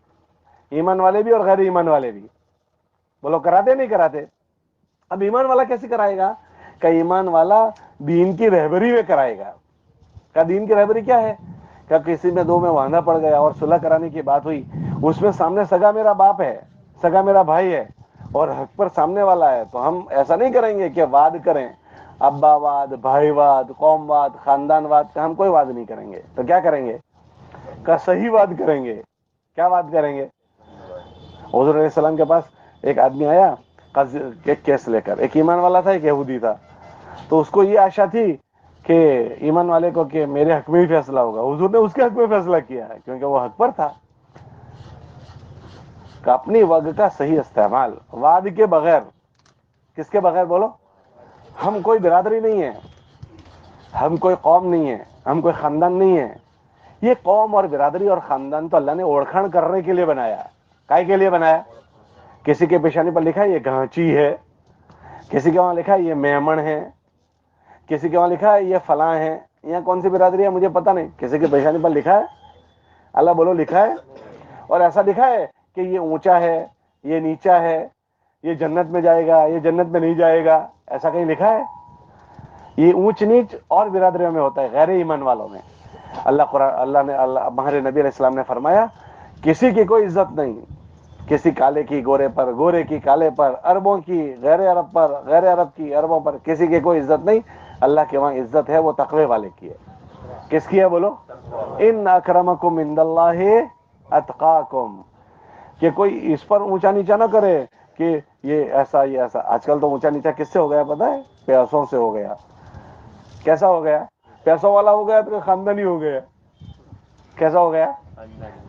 ایمان والے بھی اور غیر ایمان والے بھی. بولو کراتے نہیں کراتے؟ اب ایمان والا کیسے کرائے گا؟ کہ ایمان والا دین کی رہبری میں کرائے گا. کا دین کی رہبری کیا ہے؟ کہ کسی میں دو میں واندا پڑ گیا اور صلح کرانے کی بات ہوئی, اس میں سامنے سگا میرا باپ ہے, سگا میرا بھائی ہے اور حق پر سامنے والا ہے, تو ہم ایسا نہیں کریں گے کہ واد کریں, ابا واد، بھائی واد، قوم واد، خاندان واد کا ہم کوئی واد نہیں کریں گے. تو کیا کریں گے؟ کا صحیح واد کریں گے. کیا واد کریں گے؟ حضور علیہ السلام کے پاس ایک آدمی آیا ایک کیس لے کر. ایک ایمان والا تھا، ایک یہودی تھا. تو اس کو یہ آشا تھی کہ ایمان والے کو کہ میرے حق میں ہی فیصلہ ہوگا. حضور نے اس کے حق میں فیصلہ کیا ہے کیونکہ وہ حق پر تھا. کہ اپنی وقت کا صحیح استعمال وعد کے بغیر. کس کے بغیر بولو؟ ہم کوئی برادری نہیں ہے، ہم کوئی قوم نہیں ہے، ہم کوئی خاندان نہیں ہے. یہ قوم اور برادری اور خاندان تو اللہ نے اوڑکھن کرنے کے لیے بنایا. کائے کے لیے بنایا؟ کسی کے پیشانی پر لکھا ہے یہ گھانچی ہے، کسی کے وہاں لکھا ہے یہ میمن ہے، کسی کے وہاں لکھا ہے یہ فلاں ہے. یہاں کون سی برادری ہے مجھے پتہ نہیں. کسی کے پیشانی پر لکھا ہے، اللہ بولو لکھا ہے. اور ایسا لکھا ہے کہ یہ اونچا ہے، یہ نیچا ہے، یہ جنت میں جائے گا، یہ جنت میں نہیں جائے گا. ایسا کہیں لکھا ہے؟ یہ اونچ نیچ اور برادریوں میں ہوتا ہے، غیر ایمان والوں میں. اللہ نے ہمارے نبی علیہ السلام نے فرمایا کسی کی کوئی عزت نہیں، کسی کالے کی گورے پر، گورے کی کالے پر، عربوں کی غیر عرب پر، غیر عرب کی عربوں پر، کسی کی کوئی عزت نہیں. اللہ کے وہاں عزت ہے وہ تقوی والے کی ہے. کس کی ہے بولو؟ ان اکرمکم عند اللہ اتقاکم. کہ کوئی اس پر اونچا نیچا نہ کرے کہ یہ ایسا یہ ایسا. آج کل تو اونچا نیچا کس سے ہو گیا پتہ ہے؟ پیسوں سے ہو گیا. کیسا ہو گیا؟ پیسوں والا ہو گیا تو خاندانی ہو گیا. کیسا ہو گیا؟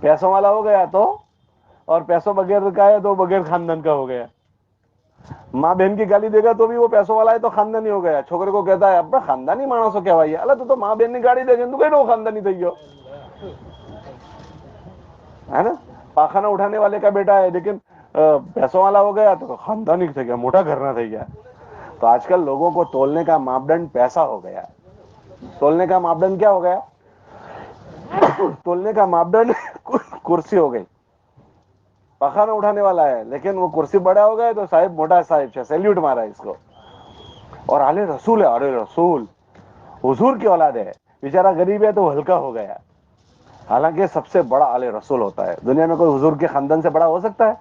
پیسوں والا ہو گیا تو، اور پیسوں بغیر کا ہے تو بغیر خاندان کا ہو گیا. ماں بہن کی گالی دے گا تو بھی وہ پیسوں والا ہے تو خاندانی ہو گیا. چھوکرے کو کہتا ہے ابا خاندانی مانسو کیا بھائی اللہ تو ماں بہن نے گاڑی دے گی تو کہہ خاندانی تھی گیا ہے نا. پاخانہ اٹھانے والے کا بیٹا ہے لیکن پیسوں والا ہو گیا تو خاندانی تھے گیا، موٹا گھرنا تھے گیا. تو آج کل لوگوں کو تولنے کا ماپدنڈ پیسہ ہو گیا. تولنے کا ماپدنڈ کیا ہو گیا؟ تولنے کا ماپدنڈ کرسی ہو گئی. پخانہ اٹھانے والا ہے لیکن وہ کرسی بڑا ہو گیا تو صاحب موٹا صاحب سیلیوٹ مارا ہے اس کو. اور آلے رسول ہے، آلے رسول حضور کی اولاد ہے، بیچارہ غریب ہے تو ہلکا ہو گیا. حالانکہ سب سے بڑا آلے رسول ہوتا ہے. دنیا میں کوئی حضور کے خاندان سے بڑا ہو سکتا ہے؟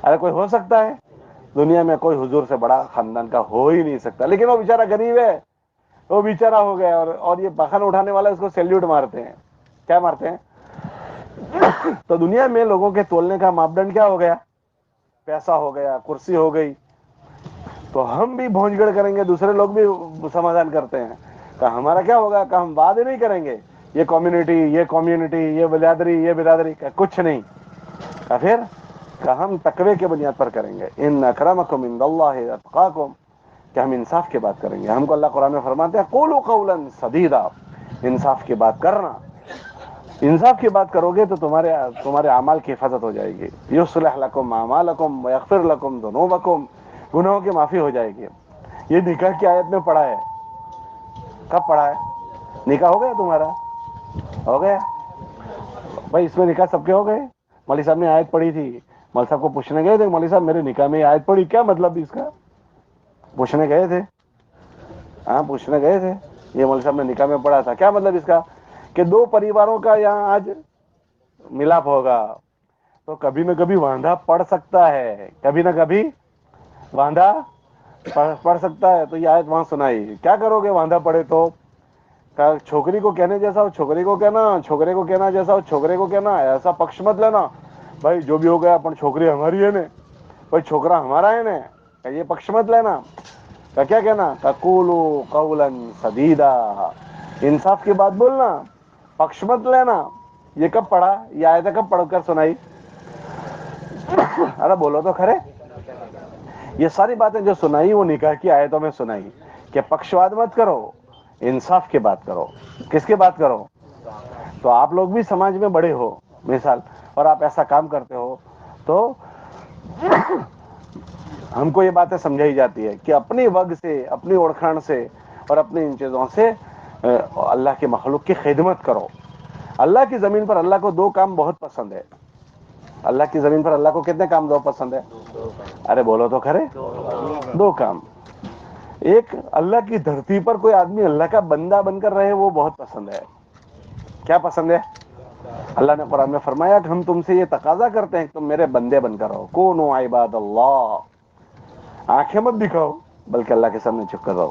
ارے کوئی ہو سکتا ہے؟ دنیا میں کوئی حضور سے بڑا خاندان کا ہو ہی نہیں سکتا. لیکن وہ بیچارہ غریب ہے، وہ بیچارہ ہو گیا. اور یہ پخانہ اٹھانے والا اس کو سیلیوٹ مارتے ہیں. کیا مارتے ہیں؟ تو دنیا میں لوگوں کے تولنے کا ماپدنڈ کیا ہو گیا؟ پیسہ ہو گیا، کرسی ہو گئی. تو ہم بھی بھونج گڑ کریں گے، دوسرے لوگ بھی سمادھان کرتے ہیں کہ ہمارا کیا ہوگا کہ ہم وعدے نہیں کریں گے یہ کمیونٹی یہ برادری کا کچھ نہیں. پھر کہ ہم تقوی کے بنیاد پر کریں گے. ان اکرمکم عند اللہ اتقاکم. کہ ہم انصاف کی بات کریں گے. ہم کو اللہ قرآن میں فرماتے ہیں قولوا قولا سدیدا. انصاف کی بات کرنا. انصاف کی بات کرو گے تو تمہارے اعمال کی حفاظت ہو جائے گی. یصلح لکم اعمالکم ویغفر لکم ذنوبکم. گناہوں کی معافی ہو جائے گی. یہ نکاح کی آیت میں پڑھا ہے. کب پڑھا ہے؟ نکاح ہو گیا تمہارا؟ ہو گیا بھائی. اس میں نکاح سب کے ہو گئے. مولوی صاحب نے آیت پڑھی تھی، مولوی صاحب کو پوچھنے گئے تھے مولوی صاحب میرے نکاح میں آیت پڑھی، کیا مطلب اس کا؟ پوچھنے گئے تھے. ہاں پوچھنے گئے تھے یہ مولوی صاحب نے نکاح میں پڑھا تھا، کیا مطلب اس کا؟ کہ دو پریواروں کا یہاں آج ملاپ ہوگا تو کبھی نہ کبھی وانڈا پڑ سکتا ہے، کبھی نہ کبھی وانڈا پڑ سکتا ہے. تو یہ آیت وہاں سنائی. کیا کرو گے وانڈا پڑے تو؟ چھوکری کو کہنے جیسا ہو چھوکری کو کہنا، چھوکرے کو کہنا جیسا ہو چھوکرے کو کہنا. ایسا پکش مت لینا بھائی جو بھی ہو گیا اپن چھوکری ہماری ہے نا بھائی، چھوکرا ہمارا ہے نا. یہ پکش مت لینا. کیا کہنا؟ تقولوا قولا سدیدا. انصاف کی بات بولنا، پکش مت لینا. یہ کب پڑھا؟ یہ آیت کب پڑھ کر سنائی؟ ارے بولو تو کھرے. یہ ساری باتیں جو سنائی وہ نکاح کی آیتوں میں سنائی کہ پکشواد مت کرو، انصاف کی بات کرو. کس کی بات کرو؟ تو آپ لوگ بھی سماج میں بڑے ہو مثال، اور آپ ایسا کام کرتے ہو تو ہم کو یہ باتیں سمجھائی جاتی ہے کہ اپنی وگ سے، اپنی اوڑکھان سے اور اپنی ان چیزوں سے اللہ کے مخلوق کی خدمت کرو. اللہ کی زمین پر اللہ کو دو کام بہت پسند ہے. اللہ کی زمین پر اللہ کو کتنے کام دو پسند ہے؟ ارے بولو تو کھرے. دو کام. ایک، اللہ کی دھرتی پر کوئی آدمی اللہ کا بندہ بن کر رہے وہ بہت پسند ہے. کیا پسند ہے؟ اللہ نے قرآن میں فرمایا کہ ہم تم سے یہ تقاضا کرتے ہیں کہ تم میرے بندے بن کر رہو. کونوا عباد اللہ. آنکھیں مت دکھاؤ بلکہ اللہ کے سامنے چپ کر رہو.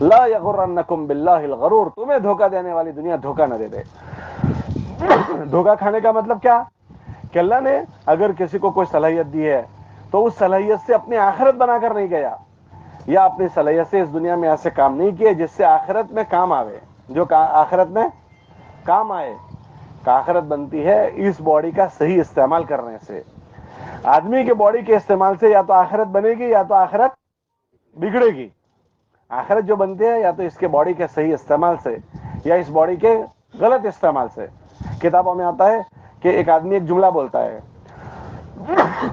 لا یغرنکم باللہ الغرور، تمہیں دھوکہ دینے والی دنیا دھوکہ نہ دے دے۔ دھوکہ کھانے کا مطلب کیا؟ کہ اللہ نے اگر کسی کو کوئی صلاحیت دی ہے تو اس صلاحیت سے اپنی آخرت بنا کر نہیں گیا، یا اپنی صلاحیت سے اس دنیا میں ایسے کام نہیں کیے جس سے آخرت میں کام آوے، جو آخرت میں کام آئے۔ آخرت بنتی ہے اس باڈی کا صحیح استعمال کرنے سے۔ آدمی کے باڈی کے استعمال سے یا تو آخرت بنے گی یا تو آخرت بگڑے گی۔ آخرت جو بنتی ہے یا تو اس کے باڈی کے صحیح استعمال سے یا اس باڈی کے غلط استعمال سے۔ کتابوں میں آتا ہے کہ ایک آدمی ایک جملہ بولتا ہے،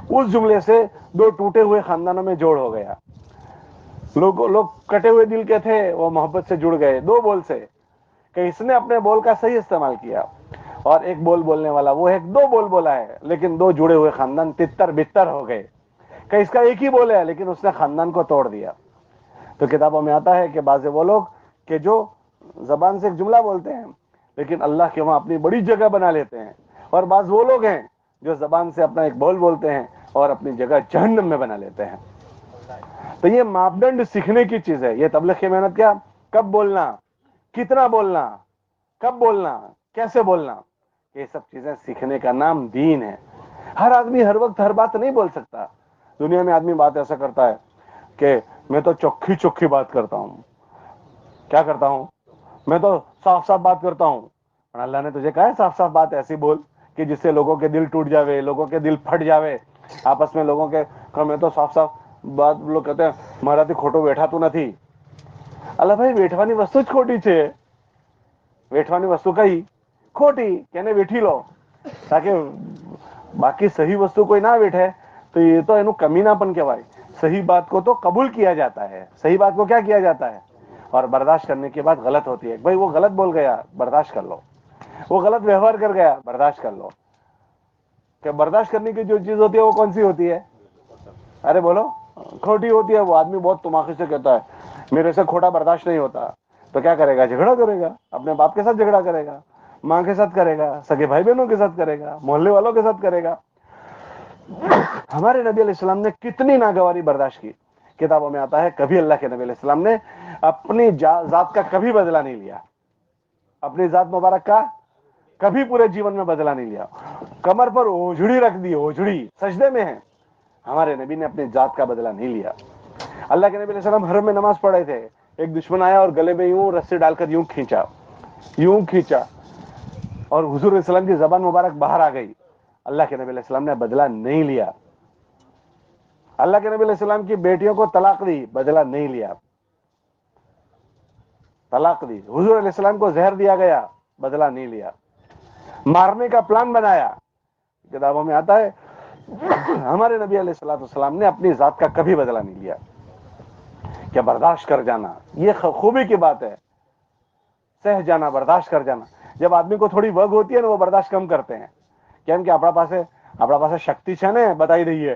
اس جملے سے دو ٹوٹے ہوئے خاندانوں میں جوڑ ہو گیا، لوگ کٹے ہوئے دل کے تھے وہ محبت سے جڑ گئے، دو بول سے، کہ اس نے اپنے بول کا صحیح استعمال کیا، اور ایک بول بولنے والا وہ ایک دو بول بولا ہے لیکن دو جڑے ہوئے خاندان تتر بتر ہو گئے، کہ اس کا ایک ہی بول ہے لیکن اس نے خاندان کو توڑ دیا۔ تو کتابوں میں آتا ہے کہ بعض وہ لوگ کہ جو زبان سے ایک جملہ بولتے ہیں لیکن اللہ کے وہاں اپنی بڑی جگہ بنا لیتے ہیں، اور بعض وہ لوگ ہیں جو زبان سے اپنا ایک بول بولتے ہیں اور اپنی جگہ جہنم میں بنا لیتے ہیں۔ تو یہ ماپدنڈ سیکھنے کی چیز ہے۔ یہ تبلیغ کی محنت کیا؟ کب بولنا، کتنا بولنا، کب بولنا، کیسے بولنا، یہ سب چیزیں سیکھنے کا نام دین ہے۔ ہر آدمی ہر وقت ہر بات نہیں بول سکتا۔ دنیا میں آدمی بات ایسا کرتا ہے کہ میں تو چوکھی چوکھی بات کرتا ہوں، کیا کرتا ہوں، میں تو صاف صاف بات کرتا ہوں۔ اور اللہ نے تجھے کہا ہے صاف صاف بات ایسی بول کہ جس سے لوگوں کے دل ٹوٹ جاوے، لوگوں کے دل پھٹ جاوے آپس میں، لوگوں کے میں تو صاف صاف بات، لوگ کہتے ہیں مارا تھی کھوٹو بیٹھا تو નથી۔ اللہ بھائی વેઠવાની વસ્તુ જ ખોટી છે، વેઠવાની વસ્તુ કઈ ખોટી કે એને વેઠી લો، તાકે બાકી સહી વસ્તુ કોઈ ના વેઠે તો એ તો એનું કમીનાપન કહેવાય۔ صحیح بات کو تو قبول کیا جاتا ہے، صحیح بات کو کیا کیا جاتا ہے، اور برداشت کرنے کے بعد غلط ہوتی ہے۔ بھائی وہ غلط بول گیا، برداشت کر لو، وہ غلط ویوہار کر گیا، برداشت کر لو۔ کہ برداشت کرنے کی جو چیز ہوتی ہے وہ کون سی ہوتی ہے؟ ارے بولو، کھوٹی ہوتی ہے۔ وہ آدمی بہت تماخی سے کہتا ہے میرے سے کھوٹا برداشت نہیں ہوتا، تو کیا کرے گا؟ جھگڑا کرے گا، اپنے باپ کے ساتھ جھگڑا کرے گا، ماں کے ساتھ کرے گا، سگے بھائی بہنوں کے ساتھ کرے گا، محلے والوں کے ساتھ کرے گا۔ ہمارے نبی علیہ السلام نے کتنی ناگواری برداشت کی۔ کتابوں میں آتا ہے کبھی اللہ کے نبی علیہ السلام نے اپنی ذات کا کبھی بدلہ نہیں لیا، اپنی ذات مبارک کا کبھی پورے جیون میں بدلہ نہیں لیا۔ کمر پر اوجھڑی رکھ دی، اوجھڑی سجدے میں ہے، ہمارے نبی نے اپنی ذات کا بدلہ نہیں لیا۔ اللہ کے نبی علیہ السلام حرم میں نماز پڑھے تھے، ایک دشمن آیا اور گلے میں یوں رسی ڈال کر یوں کھینچا، اور حضور علیہ السلام کی زبان مبارک باہر آ گئی۔ اللہ کے نبی علیہ السلام نے بدلہ نہیں لیا۔ اللہ کے نبی علیہ السلام کی بیٹیوں کو طلاق دی، بدلہ نہیں لیا، طلاق دی۔ حضور علیہ السلام کو زہر دیا گیا، بدلہ نہیں لیا۔ مارنے کا پلان بنایا، کتابوں میں آتا ہے ہمارے نبی علیہ السلام نے اپنی ذات کا کبھی بدلہ نہیں لیا۔ کیا برداشت کر جانا، یہ خوبی کی بات ہے، سہ جانا، برداشت کر جانا۔ جب آدمی کو تھوڑی وگ ہوتی ہے نا وہ برداشت کم کرتے ہیں، કેમ કે આપણા પાસે શક્તિ છે ને બતાવી દઈએ۔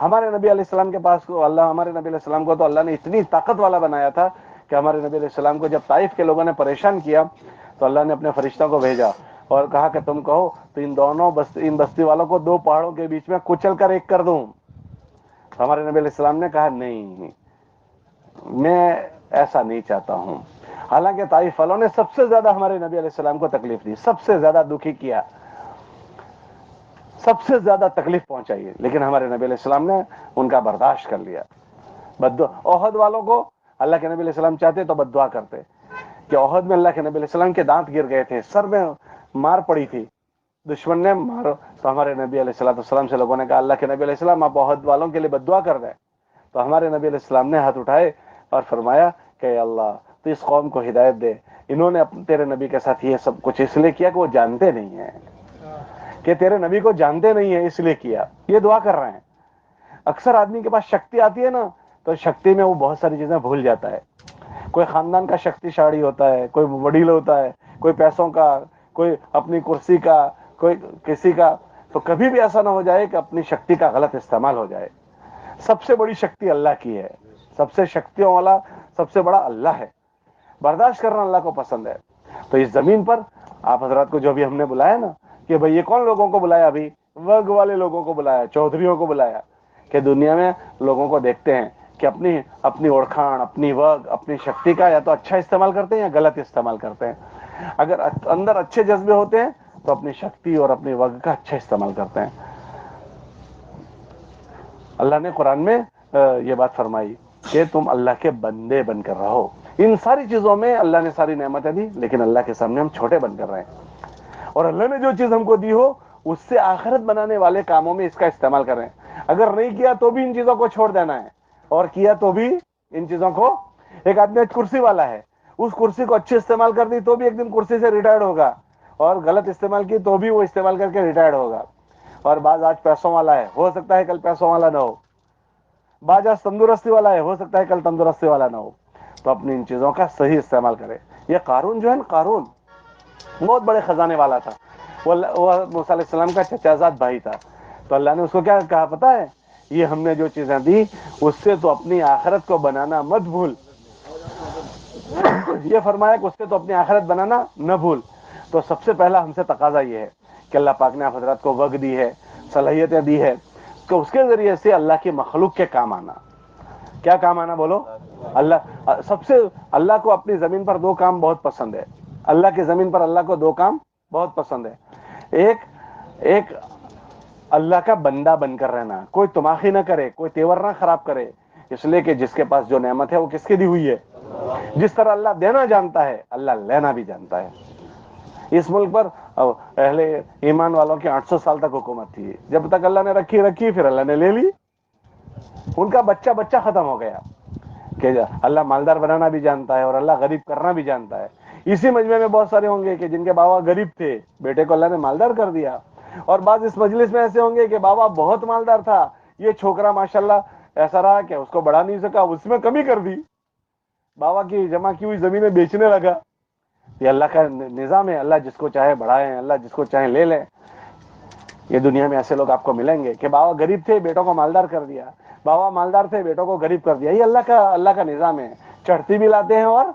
ہمارے نبی علیہ السلام کے پاس ہمارے نبی علیہ السلام کو تو اللہ نے اتنی طاقت والا بنایا تھا کہ ہمارے نبی علیہ السلام کو جب طائف کے لوگوں نے پریشان کیا تو اللہ نے اپنے فرشتوں کو بھیجا اور کہا کہ تم کہو تو ان بستی والوں کو دو پہاڑوں کے بیچ میں کچل کر ایک کر دوں۔ تو ہمارے نبی علیہ السلام نے کہا نہیں، میں ایسا نہیں چاہتا ہوں۔ حالانکہ طائف والوں نے سب سے زیادہ ہمارے نبی علیہ السلام کو تکلیف دی، سب سے زیادہ دکھی کیا، سب سے زیادہ تکلیف پہنچائی، لیکن ہمارے نبی علیہ السلام نے ان کا برداشت کر لیا۔ احد والوں کو اللہ کے نبی علیہ السلام چاہتے تو بد دعا کرتے کہ احد میں اللہ کے نبی علیہ السلام کے دانت گر گئے تھے، سر میں مار پڑی تھی، دشمن نے مارو، تو ہمارے نبی علیہ السلام سے لوگوں نے کہا اللہ کے نبی علیہ السلام آپ احد والوں کے لیے بد دعا کر دیں۔ تو ہمارے نبی علیہ السلام نے ہاتھ اٹھائے اور فرمایا کہ اللہ تو اس قوم کو ہدایت دے، انہوں نے تیرے نبی کے ساتھ یہ سب کچھ اس لیے کیا کہ وہ جانتے نہیں ہیں، کہ تیرے نبی کو جانتے نہیں ہیں اس لیے کیا، یہ دعا کر رہے ہیں۔ اکثر آدمی کے پاس شکتی آتی ہے نا تو شکتی میں وہ بہت ساری چیزیں بھول جاتا ہے۔ کوئی خاندان کا شکتی شاڑی ہوتا ہے، کوئی وڈیل ہوتا ہے، کوئی پیسوں کا، کوئی اپنی کرسی کا، کوئی کسی کا، تو کبھی بھی ایسا نہ ہو جائے کہ اپنی شکتی کا غلط استعمال ہو جائے۔ سب سے بڑی شکتی اللہ کی ہے، سب سے شکتیوں والا سب سے بڑا اللہ ہے۔ برداشت کرنا اللہ کو پسند ہے۔ تو اس زمین پر آپ حضرات کو جو بھی ہم نے بلایا نا کہ بھئی یہ کون لوگوں کو بلایا، ابھی وگ والے لوگوں کو بلایا، چودھریوں کو بلایا، کہ دنیا میں لوگوں کو دیکھتے ہیں کہ اپنی اوڑکھان، اپنی وگ، اپنی شکتی کا یا تو اچھا استعمال کرتے ہیں یا غلط استعمال کرتے ہیں. اگر اندر اچھے جذبے ہوتے ہیں تو اپنی شکتی اور اپنی وگ کا اچھا استعمال کرتے ہیں. اللہ نے قرآن میں یہ بات فرمائی کہ تم اللہ کے بندے بن کر رہو. ان ساری چیزوں میں اللہ نے ساری نعمتیں دی، لیکن اللہ کے سامنے ہم چھوٹے بن کر رہے ہیں. اور اللہ نے جو چیز ہم کو دی ہو اس سے آخرت بنانے والے کاموں میں اس کا استعمال کریں. اگر نہیں کیا تو بھی ان چیزوں کو چھوڑ دینا ہے، اور کیا تو بھی ان چیزوں کو. ایک آدمی کرسی والا ہے، اس کرسی کو اچھے استعمال کر دی تو بھی ایک دن کرسی سے ریٹائرڈ ہوگا، اور غلط استعمال کی تو بھی وہ استعمال کر کے ریٹائرڈ ہوگا. اور بعض آج پیسوں والا ہے، ہو سکتا ہے کل پیسوں والا نہ ہو. بعض آج تندرستی والا ہے، ہو سکتا ہے کل تندرستی والا نہ ہو. تو اپنی ان چیزوں کا صحیح استعمال کرے. یہ قارون جو ہے نا، قارون بہت بڑے خزانے والا تھا. وہ موسیٰ علیہ السلام کا چچا زاد بھائی تھا. تو اللہ نے اس کو کیا کہا پتا ہے؟ یہ ہم نے جو چیزیں دی اس سے تو اپنی آخرت کو بنانا مت بھول. یہ فرمایا کہ اس سے تو اپنی آخرت بنانا نہ بھول. تو سب سے پہلا ہم سے تقاضا یہ ہے کہ اللہ پاک نے آپ حضرات کو وقت دی ہے، صلاحیتیں دی ہے، کہ اس کے ذریعے سے اللہ کی مخلوق کے کام آنا. کیا کام آنا بولو؟ اللہ کو اپنی زمین پر دو کام بہت پسند ہے. اللہ کی زمین پر اللہ کو دو کام بہت پسند ہے. ایک اللہ کا بندہ بن کر رہنا، کوئی تماخی نہ کرے، کوئی تیور نہ خراب کرے، اس لیے کہ جس کے پاس جو نعمت ہے وہ کس کی دی ہوئی ہے؟ جس طرح اللہ دینا جانتا ہے اللہ لینا بھی جانتا ہے. اس ملک پر اہل ایمان والوں کی 800 سال تک حکومت تھی. جب تک اللہ نے رکھی پھر اللہ نے لے لی. ان کا بچہ ختم ہو گیا. کہ اللہ مالدار بنانا بھی جانتا ہے اور اللہ غریب کرنا بھی جانتا ہے. اسی مجمع میں بہت سارے ہوں گے کہ جن کے بابا غریب تھے، بیٹے کو اللہ نے مالدار کر دیا. اور بعض اس مجلس میں ایسے ہوں گے کہ بابا بہت مالدار تھا، یہ چھوکرا ماشاءاللہ ایسا رہا کہ اس کو بڑھا نہیں سکا، اس میں کمی کر دی، بابا کی جمع کی ہوئی زمینیں بیچنے لگا. یہ اللہ کا نظام ہے. اللہ جس کو چاہے بڑھائے، اللہ جس کو چاہے لے لے. یہ دنیا میں ایسے لوگ آپ کو ملیں گے کہ بابا غریب تھے، بیٹوں کو مالدار کر دیا، بابا مالدار تھے، بیٹوں کو غریب کر دیا. یہ اللہ کا نظام ہے. چڑھتی بھی لاتے ہیں اور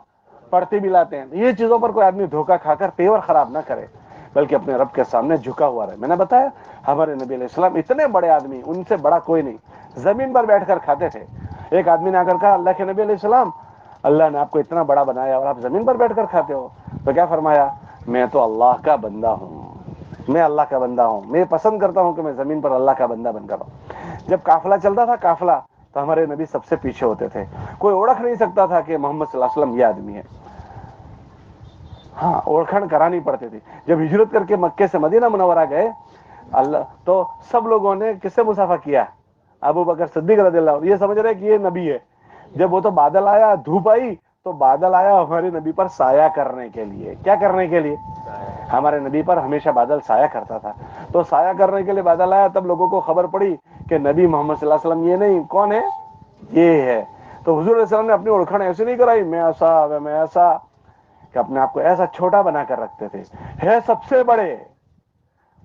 پڑھتی بھی لاتے ہیں. یہ چیزوں پر کوئی آدمی دھوکہ کھا کر تیور خراب نہ کرے، بلکہ اپنے رب کے سامنے جھکا ہوا رہے. میں نے بتایا ہمارے نبی علیہ السلام اتنے بڑے آدمی، ان سے بڑا کوئی نہیں، زمین پر بیٹھ کر کھاتے تھے. ایک آدمی نے آ کر کہا اللہ کے نبی علیہ السلام، اللہ نے آپ کو اتنا بڑا بنایا اور آپ زمین پر بیٹھ کر کھاتے ہو. تو کیا فرمایا؟ میں تو اللہ کا بندہ ہوں، میں اللہ کا بندہ ہوں، میں پسند کرتا ہوں کہ میں زمین پر اللہ کا بندہ بن کر رہوں. جب قافلہ چلتا تھا قافلہ، تو ہمارے نبی سب سے پیچھے ہوتے تھے. کوئی اوڑکھ نہیں سکتا تھا کہ محمد صلی اللہ علیہ وسلم یہ آدمی ہے. ہاں، اوڑکھن کرانی پڑتی تھی. جب ہجرت کر کے مکے سے مدینہ منورہ گئے تو سب لوگوں نے کس سے مسافہ کیا؟ ابو بکر صدیق رضی اللہ عنہ. یہ سمجھ رہے کہ یہ نبی ہے. جب وہ تو بادل آیا، دھوپ آئی، تو بادل آیا ہمارے نبی پر سایہ کرنے کے لیے. کیا کرنے کے لیے؟ ہمارے نبی پر ہمیشہ بادل سایہ کرتا تھا. تو سایہ کرنے کے لیے بادل آیا. تب لوگوں کو خبر پڑی کہ نبی محمد صلی اللہ علیہ وسلم یہ نہیں، کون ہے؟ یہ ہے. تو حضور علیہ السلام نے اپنی اوڑکھن ایسے نہیں کرائی میں ایسا کہ اپنے آپ کو ایسا چھوٹا بنا کر رکھتے تھے. ہے سب سے بڑے،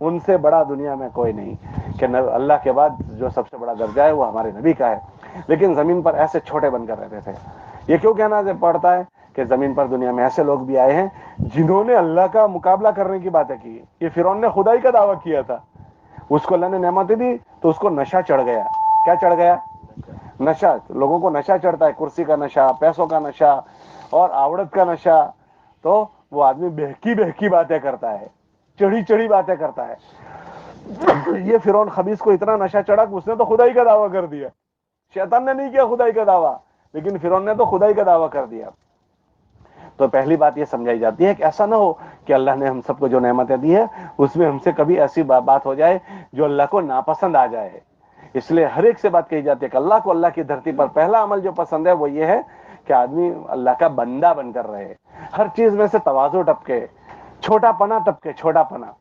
ان سے بڑا دنیا میں کوئی نہیں. کہ اللہ کے بعد جو سب سے بڑا درجہ ہے وہ ہمارے نبی کا ہے. لیکن زمین پر ایسے چھوٹے بن کر رہتے تھے. یہ کیوں کہنا پڑتا ہے کہ زمین پر دنیا میں ایسے لوگ بھی آئے ہیں جنہوں نے اللہ کا مقابلہ کرنے کی باتیں کی. یہ فرعون نے خدائی کا دعویٰ کیا تھا. اس کو اللہ نے نعمتیں دی تو اس کو نشہ چڑھ گیا. کیا چڑھ گیا؟ نشہ. لوگوں کو نشہ چڑھتا ہے، کرسی کا نشہ، پیسوں کا نشہ اور عورت کا نشہ. تو وہ آدمی بہکی باتیں کرتا ہے، چڑھی باتیں کرتا ہے. یہ فرعون خبیث کو اتنا نشہ چڑھا کہ اس نے تو خدائی کا دعویٰ کر دیا. شیطان نے نہیں کیا خدائی کا دعویٰ، لیکن فرعون نے تو خدائی کا دعویٰ کر دیا. تو پہلی بات یہ سمجھائی جاتی ہے کہ ایسا نہ ہو کہ اللہ نے ہم سب کو جو نعمتیں دی ہے اس میں ہم سے کبھی ایسی بات ہو جائے جو اللہ کو ناپسند آ جائے. اس لیے ہر ایک سے بات کہی جاتی ہے کہ اللہ کو اللہ کی دھرتی پر پہلا عمل جو پسند ہے وہ یہ ہے کہ آدمی اللہ کا بندہ بن کر رہے. ہر چیز میں سے تواضع ٹپکے، چھوٹا پنا ٹپکے، چھوٹا پنا.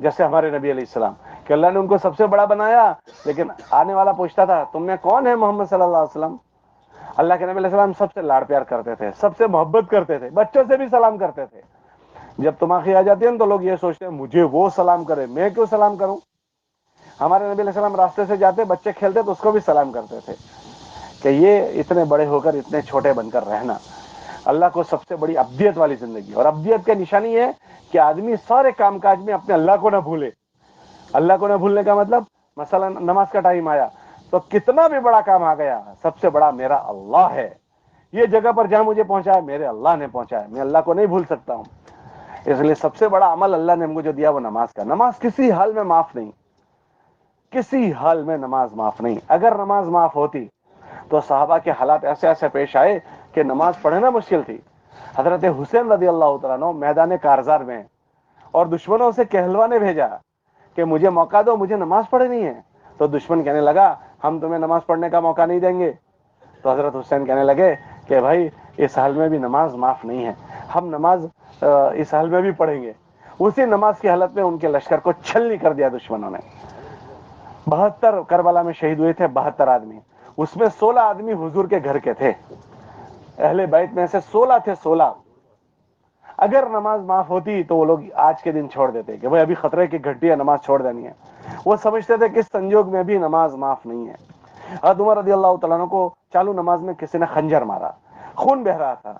جیسے ہمارے نبی علیہ السلام کہ اللہ نے ان کو سب سے بڑا بنایا، لیکن آنے والا پوچھتا تھا تم میں کون ہے محمد صلی اللہ علیہ وسلم. اللہ کے نبی علیہ السلام سب سے لاڑ پیار کرتے تھے، سب سے محبت کرتے تھے، بچوں سے بھی سلام کرتے تھے. جب تماخی آ جاتی ہے نا تو لوگ یہ سوچتے ہیں مجھے وہ سلام کرے، میں کیوں سلام کروں. ہمارے نبی علیہ السلام راستے سے جاتے، بچے کھیلتے تو اس کو بھی سلام کرتے تھے. کہ یہ اتنے بڑے ہو کر اتنے چھوٹے بن کر رہنا اللہ کو سب سے بڑی ابدیت والی زندگی. اور ابدیت کا نشانی ہے کہ آدمی سارے کام کاج میں اپنے اللہ کو نہ بھولے. اللہ کو نہ بھولنے کا مطلب مثلا نماز کا ٹائم آیا تو کتنا بھی بڑا کام آ گیا، سب سے بڑا میرا اللہ ہے. یہ جگہ پر جہاں مجھے پہنچایا میرے اللہ نے پہنچایا، میں اللہ کو نہیں بھول سکتا ہوں. اس لیے سب سے بڑا عمل اللہ نے ہم کو جو دیا وہ نماز کا. نماز کسی حال میں معاف نہیں، کسی حال میں نماز معاف نہیں. اگر نماز معاف ہوتی تو صحابہ کے حالات ایسے ایسے پیش آئے کہ نماز پڑھنا مشکل تھی. حضرت حسین رضی اللہ تعالیٰ عنہ میدان کارزار میں، اور دشمنوں سے کہلوانے بھیجا کہ مجھے موقع دو، مجھے نماز پڑھنی ہے. تو دشمن کہنے لگا ہم تمہیں نماز پڑھنے کا موقع نہیں دیں گے. تو حضرت حسین کہنے لگے کہ بھائی اس حال میں بھی نماز معاف نہیں ہے، ہم نماز اس حال میں بھی پڑھیں گے. اسی نماز کی حالت میں ان کے لشکر کو چھلنی کر دیا دشمنوں نے. 72 کربلا میں شہید ہوئے تھے، 72 آدمی. اس میں 16 آدمی حضور کے گھر کے تھے، اہل بیت میں سے 16 تھے. 16 اگر نماز معاف ہوتی تو وہ لوگ آج کے دن چھوڑ دیتے کہ بھائی ابھی خطرے کی گھٹی ہے، نماز چھوڑ دینی ہے. وہ سمجھتے تھے کہ اس سنجوگ میں بھی نماز معاف نہیں ہے. حضرت عمر رضی اللہ تعالیٰ عنہ کو چالو نماز میں کسی نے خنجر مارا، خون بہ رہا تھا،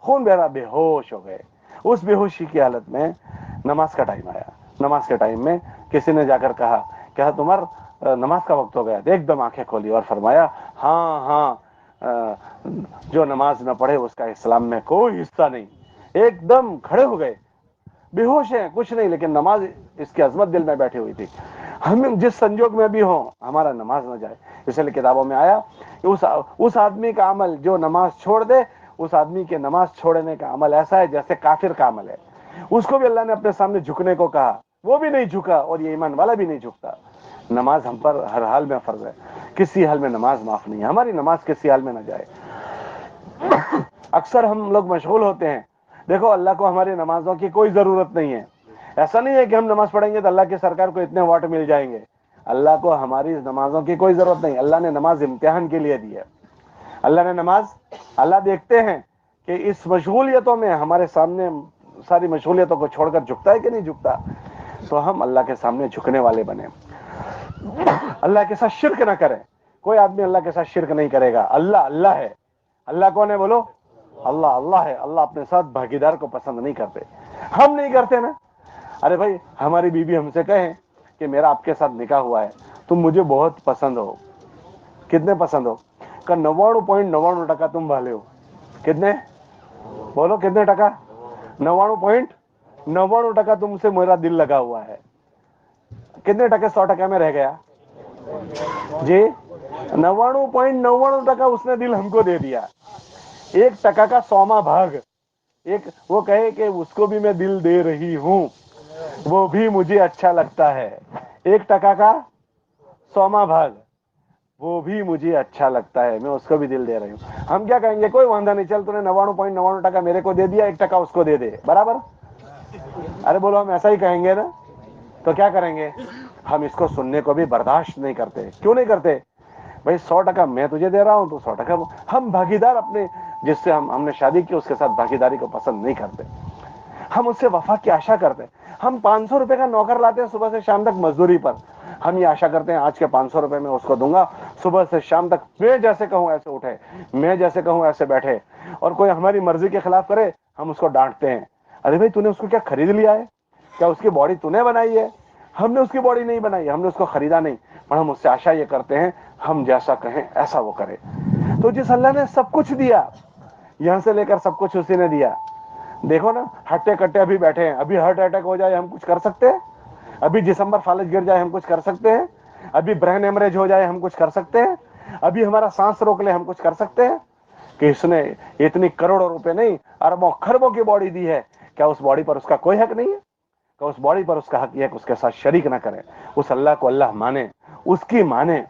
خون بہ رہا، بے ہوش ہو گئے. اس بے ہوشی کی حالت میں نماز کا ٹائم آیا. نماز کے ٹائم میں کسی نے جا کر کہا کہ حضرت عمر نماز کا وقت ہو گیا. ایک دم آنکھیں کھولی اور فرمایا ہاں ہاں، جو نماز نہ پڑھے اس کا اسلام میں کوئی حصہ نہیں. ایک دم کھڑے ہو گئے، بے ہوش ہیں، کچھ نہیں، لیکن نماز اس کی عظمت دل میں بیٹھی ہوئی تھی. ہم جس سنجوگ میں بھی ہوں ہمارا نماز نہ جائے. اس لیے کتابوں میں آیا کہ اس آدمی کا عمل جو نماز چھوڑ دے، اس آدمی کے نماز چھوڑنے کا عمل ایسا ہے جیسے کافر کا عمل ہے. اس کو بھی اللہ نے اپنے سامنے جھکنے کو کہا، وہ بھی نہیں جھکا، اور یہ ایمان والا بھی نہیں جھکتا. نماز ہم پر ہر حال میں فرض ہے، کسی حال میں نماز معاف نہیں ہے. ہماری نماز کسی حال میں نہ جائے. اکثر ہم لوگ مشغول ہوتے ہیں. دیکھو اللہ کو ہماری نمازوں کی کوئی ضرورت نہیں ہے. ایسا نہیں ہے کہ ہم نماز پڑھیں گے تو اللہ کی سرکار کو اتنے واٹ مل جائیں گے. اللہ کو ہماری نمازوں کی کوئی ضرورت نہیں. اللہ نے نماز امتحان کے لیے دی ہے. اللہ نے نماز، اللہ دیکھتے ہیں کہ اس مشغولیتوں میں ہمارے سامنے ساری مشغولیتوں کو چھوڑ کر جھکتا ہے کہ نہیں جھکتا. تو ہم اللہ کے سامنے جھکنے والے بنے، اللہ کے ساتھ شرک نہ کریں. کوئی آدمی اللہ کے ساتھ شرک نہیں کرے گا. اللہ اللہ ہے. اللہ کون ہے بولو؟ اللہ اللہ ہے. اللہ اپنے ساتھ بھاگیدار کو پسند نہیں کرتے. ہم نہیں کرتے نا. ارے بھائی ہماری بیوی ہم سے کہیں کہ میرا آپ کے ساتھ نکاح ہوا ہے، تم مجھے بہت پسند ہو. کتنے پسند ہو؟ کہ 99.99% تم والے ہو. کتنے بولو؟ کتنے ٹکا؟ 99.99% تم سے میرا دل لگا ہوا ہے. کتنے ٹکے 100% میں رہ گیا؟ جی 99.99% اس نے دل ہم کو دے دیا. 1% کا 100واں بھاگ ایک وہ کہے کہ اس کو بھی میں دل دے رہی ہوں، وہ بھی مجھے اچھا لگتا ہے. 1% کا 100واں بھاگ، وہ بھی مجھے اچھا لگتا ہے، میں اس کو بھی دل دے رہی ہوں. ہم کیا کہیں گے؟ کوئی واندہ نہیں، چل تو نے 99.99% میرے کو دے دیا، 1% اس کو دے دے، برابر. ارے بولو ہم ایسا ہی کہیں گے نا. تو کیا کریں گے؟ ہم اس کو سننے کو بھی برداشت نہیں کرتے. کیوں نہیں کرتے؟ بھائی 100% میں تجھے دے رہا ہوں تو 100%. ہم بھاگیدار اپنے جس سے ہم نے شادی کی اس کے ساتھ بھاگیداری کو پسند نہیں کرتے. ہم اس سے وفا کی آشا کرتے ہیں. ہم 500 روپے کا نوکر لاتے ہیں صبح سے شام تک مزدوری پر. ہم یہ آشا کرتے ہیں آج کے 500 روپے میں اس کو دوں گا، صبح سے شام تک میں جیسے کہوں ایسے اٹھے، میں جیسے کہوں ایسے بیٹھے. اور کوئی ہماری مرضی کے خلاف کرے ہم اس کو ڈانٹتے ہیں. ارے بھائی تو نے اس کو کیا خرید لیا ہے؟ کیا اس کی باڈی تو نے بنائی ہے؟ ہم نے اس کی باڈی نہیں بنائی، ہم نے اس کو خریدا نہیں، پر ہم اس سے آشا یہ کرتے ہیں ہم جیسا کہیں ایسا وہ کرے. تو جس اللہ نے سب کچھ دیا، یہاں سے لے کر سب کچھ اسی نے دیا. دیکھو نا ہٹے کٹے ابھی بیٹھے ہیں، ابھی ہارٹ اٹیک ہو جائے ہم کچھ کر سکتے ہیں؟ ابھی جسم پر فالج گر جائے ہم کچھ کر سکتے ہیں؟ ابھی برین ایمریج ہو جائے ہم کچھ کر سکتے ہیں؟ ابھی ہمارا سانس روک لے ہم کچھ کر سکتے ہیں؟ کہ اس نے اتنی کروڑوں روپے نہیں اربوں خربوں کی باڈی دی ہے، کیا اس باڈی پر اس کا کوئی حق نہیں ہے؟ کہ اس باڈی پر اس کا حق یہ ہے کہ اس کے ساتھ شریک نہ کرے. اس اللہ کو اللہ مانے، اس کی مانے،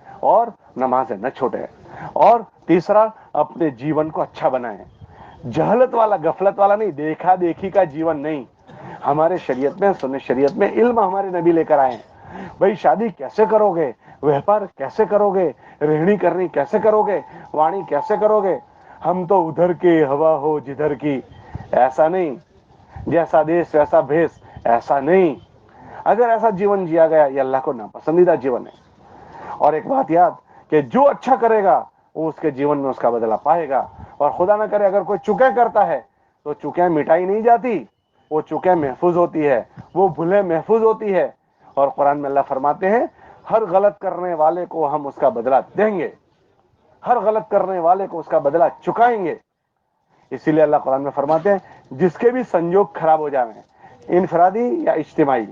اور نمازیں نہ چھوڑے. اور تیسرا اپنے جیون کو اچھا بنائیں. جہالت والا غفلت والا نہیں، دیکھا دیکھی کا جیون نہیں. ہمارے شریعت میں سنت شریعت میں علم ہمارے نبی لے کر آئے ہیں. بھائی شادی کیسے کرو گے، ویپار کیسے کرو گے، رہنی کرنی کیسے کرو گے، وانی کیسے کرو گے. ہم تو ادھر کے ہوا ہو جدھر کی، ایسا نہیں. جیسا دیش ویسا بھیس، ایسا نہیں. اگر ایسا جیون جیا گیا یہ اللہ کو ناپسندیدہ جیون ہے. اور ایک بات یاد کہ جو اچھا کرے گا وہ اس کے جیون میں اس کا بدلہ پائے گا. اور خدا نہ کرے اگر کوئی چکے کرتا ہے تو چکیں مٹائی نہیں جاتی، وہ چکیں محفوظ ہوتی ہے، وہ بھولیں محفوظ ہوتی ہے. اور قرآن میں اللہ فرماتے ہیں ہر غلط کرنے والے کو ہم اس کا بدلہ دیں گے، ہر غلط کرنے والے کو اس کا بدلہ چکائیں گے۔ اسی لیے اللہ قرآن میں فرماتے ہیں جس کے بھی سنجوگ خراب ہو جائیں، انفرادی یا اجتماعی،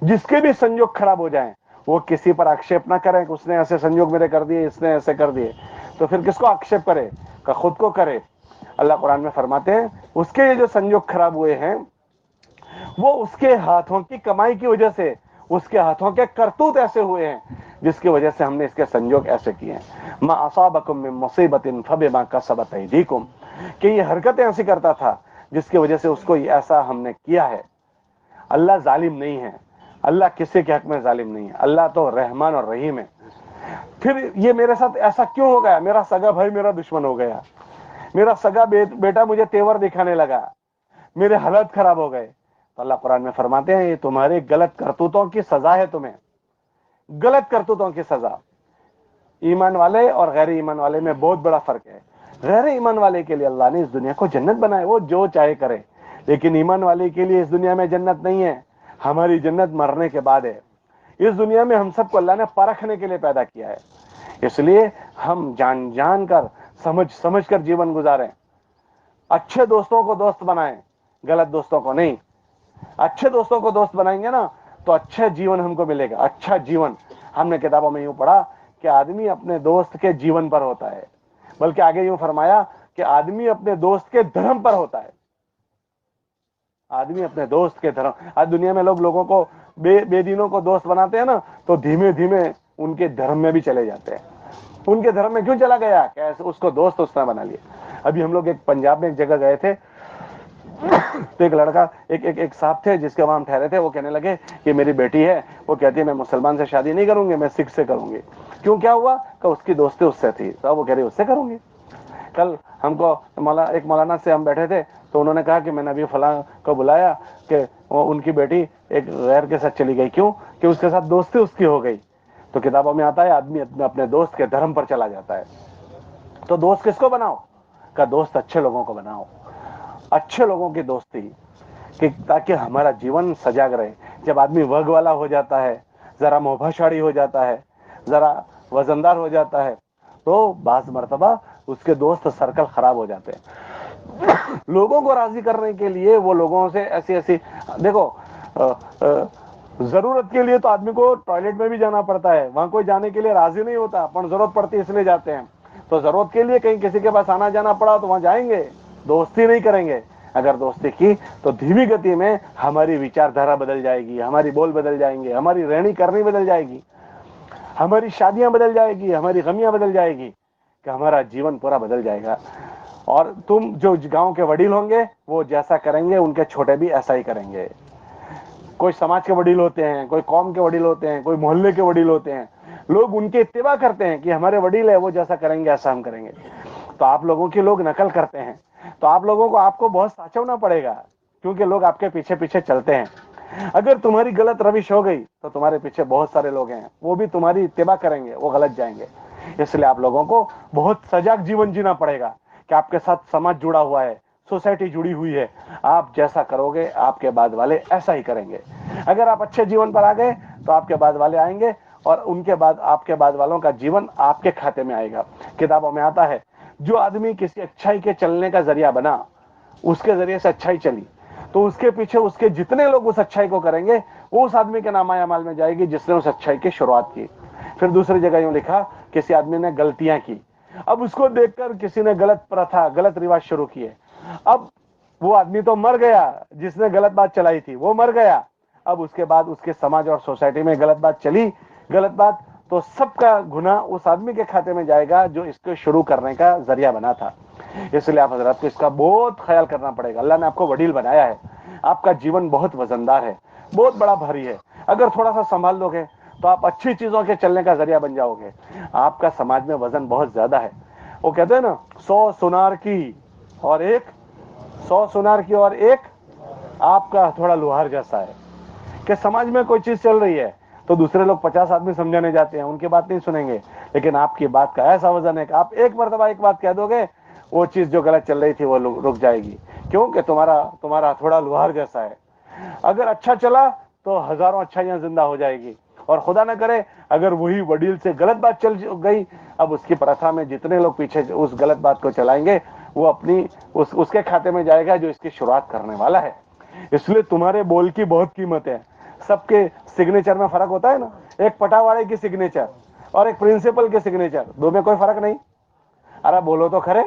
جس کے بھی سنجوگ خراب ہو جائیں، وہ کسی پر آکشیپ نہ کریں کہ اس نے ایسے سنجوگ میرے کر دیے، اس نے ایسے کر دیے، تو پھر کس کو آکشیپ کرے؟ کہ خود کو کرے۔ اللہ قرآن میں فرماتے ہیں اس کے جو سنجوگ خراب ہوئے ہیں وہ اس کے ہاتھوں کی کمائی کی وجہ سے، اس کے ہاتھوں کے کرتوت ایسے ہوئے ہیں جس کی وجہ سے ہم نے اس کے سنجوگ ایسے کیے ہیں۔ ما اصابکم من مصیبت فبما کسبت ایدیکم، کہ یہ حرکتیں ایسی کرتا تھا جس کی وجہ سے اس کو ایسا ہم نے کیا ہے۔ اللہ ظالم نہیں ہے، اللہ کسی کے حق میں ظالم نہیں ہے، اللہ تو رحمان اور رحیم ہے۔ پھر یہ میرے ساتھ ایسا کیوں ہو گیا؟ میرا سگا بھائی میرا دشمن ہو گیا، میرا سگا بیٹا مجھے تیور دکھانے لگا، میرے حالات خراب ہو گئے۔ تو اللہ قرآن میں فرماتے ہیں یہ تمہارے غلط کرتوتوں کی سزا ہے، تمہیں غلط کرتوتوں کی سزا۔ ایمان والے اور غیر ایمان والے میں بہت بڑا فرق ہے۔ غیر ایمان والے کے لیے اللہ نے اس دنیا کو جنت بنایا، وہ جو چاہے کرے، لیکن ایمان والے کے لیے اس دنیا میں جنت نہیں ہے، ہماری جنت مرنے کے بعد ہے۔ اس دنیا میں ہم سب کو اللہ نے پرکھنے کے لیے پیدا کیا ہے، اس لیے ہم جان جان کر سمجھ کر جیون گزاریں۔ اچھے دوستوں کو دوست بنائیں، غلط دوستوں کو نہیں۔ اچھے دوستوں کو دوست بنائیں گے نا تو اچھا جیون ہم کو ملے گا، اچھا جیون۔ ہم نے کتابوں میں یوں پڑھا کہ آدمی اپنے دوست کے جیون پر ہوتا ہے، بلکہ آگے یوں فرمایا کہ آدمی اپنے دوست کے دھرم پر ہوتا ہے۔ آدمی اپنے دوست کے دھرم، آج دنیا میں لوگوں کو بے دینوں کو دوست بناتے ہیں نا تو دھیمے دھیمے ان کے دھرم میں بھی چلے جاتے ہیں۔ ان کے دھرم میں کیوں چلا گیا؟ کہ اس کو دوست اس نے بنا لیا۔ ابھی ہم لوگ ایک پنجاب میں ایک جگہ گئے تھے تو ایک لڑکا ایک صاحب تھے جس کے وہاں ہم ٹھہرے تھے، وہ کہنے لگے کہ میری بیٹی ہے، وہ کہتی ہے میں مسلمان سے شادی نہیں کروں گی، میں سکھ سے کروں گی۔ کیوں، کیا ہوا؟ کہ اس کی دوستی اس سے تھی، تو وہ کہہ رہی اس سے کروں گی۔ کل ہم کو ایک مولانا سے ہم بیٹھے تھے تو انہوں نے کہا کہ میں نے ابھی فلاں کو بلایا کہ ان کی بیٹی ایک غیر کے ساتھ چلی گئی۔ کیوں؟ کہ اس کے ساتھ دوستی اس کی ہو گئی۔ تو کتابوں میں آتا ہے آدمی اپنے دوست کے دھرم پر چلا جاتا ہے۔ تو دوست کس کو بناؤ؟ کہ دوست اچھے لوگوں کو بناؤ، اچھے لوگوں کی دوستی، کہ تاکہ ہمارا جیون سجاگ رہے۔ جب آدمی وگ والا ہو جاتا ہے، ذرا موبھاشاڑی ہو جاتا ہے، ذرا وزندار ہو جاتا ہے، تو بعض مرتبہ اس کے دوست سرکل خراب ہو جاتے ہیں۔ لوگوں کو راضی کرنے کے لیے وہ لوگوں سے ایسی دیکھو، ضرورت کے لیے تو آدمی کو ٹوائلٹ میں بھی جانا پڑتا ہے، وہاں کوئی جانے کے لیے راضی نہیں ہوتا، پر ضرورت پڑتی ہے اس لیے جاتے ہیں۔ تو ضرورت کے لیے کہیں کسی کے پاس آنا جانا پڑا تو وہاں جائیں گے، دوستی نہیں کریں گے۔ اگر دوستی کی تو دھیمی گتی میں ہماری وچار دھارا بدل جائے گی، ہماری بول بدل جائیں گے، ہماری رہنی کرنی بدل جائے گی، ہماری شادیاں بدل جائے گی، ہماری غمیاں بدل جائے گی، کہ ہمارا جیون پورا بدل جائے گا۔ اور تم جو گاؤں کے وڈیل ہوں گے وہ جیسا کریں گے ان کے چھوٹے بھی ایسا ہی کریں گے۔ کوئی سماج کے وڈیل ہوتے ہیں، کوئی قوم کے وڈیل ہوتے ہیں، کوئی محلے کے وڈیل ہوتے ہیں، لوگ ان کے اتباع کرتے ہیں کہ ہمارے وڈیل ہے وہ جیسا کریں گے ایسا ہم کریں گے۔ تو آپ لوگوں کی لوگ نقل کرتے ہیں، تو آپ لوگوں کو آپ کو بہت ساچونا پڑے گا، کیونکہ لوگ آپ کے پیچھے پیچھے چلتے ہیں۔ اگر تمہاری غلط روش ہو گئی تو تمہارے پیچھے بہت سارے لوگ ہیں، وہ بھی تمہاری اتباع کریں گے، وہ غلط جائیں گے۔ اس لیے آپ لوگوں کو بہت سجاگ جیون جینا پڑے گا کہ آپ کے ساتھ سماج جڑا ہوا ہے، سوسائٹی جڑی ہوئی ہے، آپ جیسا کرو گے آپ کے بعد والے ایسا ہی کریں گے۔ اگر آپ اچھے جیون پر آ گئے تو آپ کے بعد والے آئیں گے، اور ان کے بعد آپ کے بعد والوں کا جیون آپ کے کھاتے میں آئے گا۔ کتابوں میں آتا ہے جو آدمی کسی اچھائی کے چلنے کا ذریعہ بنا، اس کے ذریعے سے اچھائی چلی، تو اس کے پیچھے اس کے جتنے لوگ اس اچھائی کو کریں گے وہ اس آدمی کے نامہ اعمال میں جائے گی جس نے اس اچھائی کی شروعات کی۔ پھر دوسری جگہ یوں لکھا کسی آدمی نے غلطیاں کی، اب اس کو دیکھ کر کسی نے غلط پرتھا، غلط رواج شروع کیے، اب وہ آدمی تو مر گیا جس نے غلط بات چلائی تھی، وہ مر گیا، اب اس کے بعد اس کے سماج اور سوسائٹی میں غلط بات چلی، غلط بات، تو سب کا گناہ اس آدمی کے کھاتے میں جائے گا جو اس کو شروع کرنے کا ذریعہ بنا تھا۔ اس لیے آپ حضرات کو اس کا بہت خیال کرنا پڑے گا۔ اللہ نے آپ کو وڈیل بنایا ہے، آپ کا جیون بہت وزندار ہے، بہت بڑا بھاری ہے۔ اگر تھوڑا سا سنبھال لو گے تو آپ اچھی چیزوں کے چلنے کا ذریعہ بن جاؤ گے۔ آپ کا سماج میں وزن بہت زیادہ ہے۔ وہ کہتے ہیں نا 100 سونار کی اور ایک آپ کا تھوڑا لوہار جیسا ہے، کہ سماج میں کوئی چیز چل رہی ہے تو دوسرے لوگ 50 آدمی سمجھانے جاتے ہیں، ان کی بات نہیں سنیں گے، لیکن آپ کی بات کا ایسا وزن ہے کہ آپ ایک مرتبہ ایک بات کہہ دو گے، وہ چیز جو غلط چل رہی تھی وہ رک جائے گی، کیونکہ تمہارا تھوڑا لوہار جیسا ہے۔ اگر اچھا چلا تو ہزاروں اچھائیاں زندہ ہو جائے گی، اور خدا نہ کرے اگر وہی وڈیل سے غلط بات چل گئی, اب اس کی پرتھا میں جتنے لوگ پیچھے اس غلط بات کو چلائیں گے وہ اپنی اس کے کھاتے میں جائے گا جو اس کی شروعات کرنے والا ہے. اس لیے تمہارے بول کی بہت قیمت ہے. سب کے سگنیچر میں فرق ہوتا ہے نا, ایک پٹاواڑے کی سگنیچر اور ایک پرنسپل کے سگنیچر, دو میں کوئی فرق نہیں. ارے بولو تو کھرے,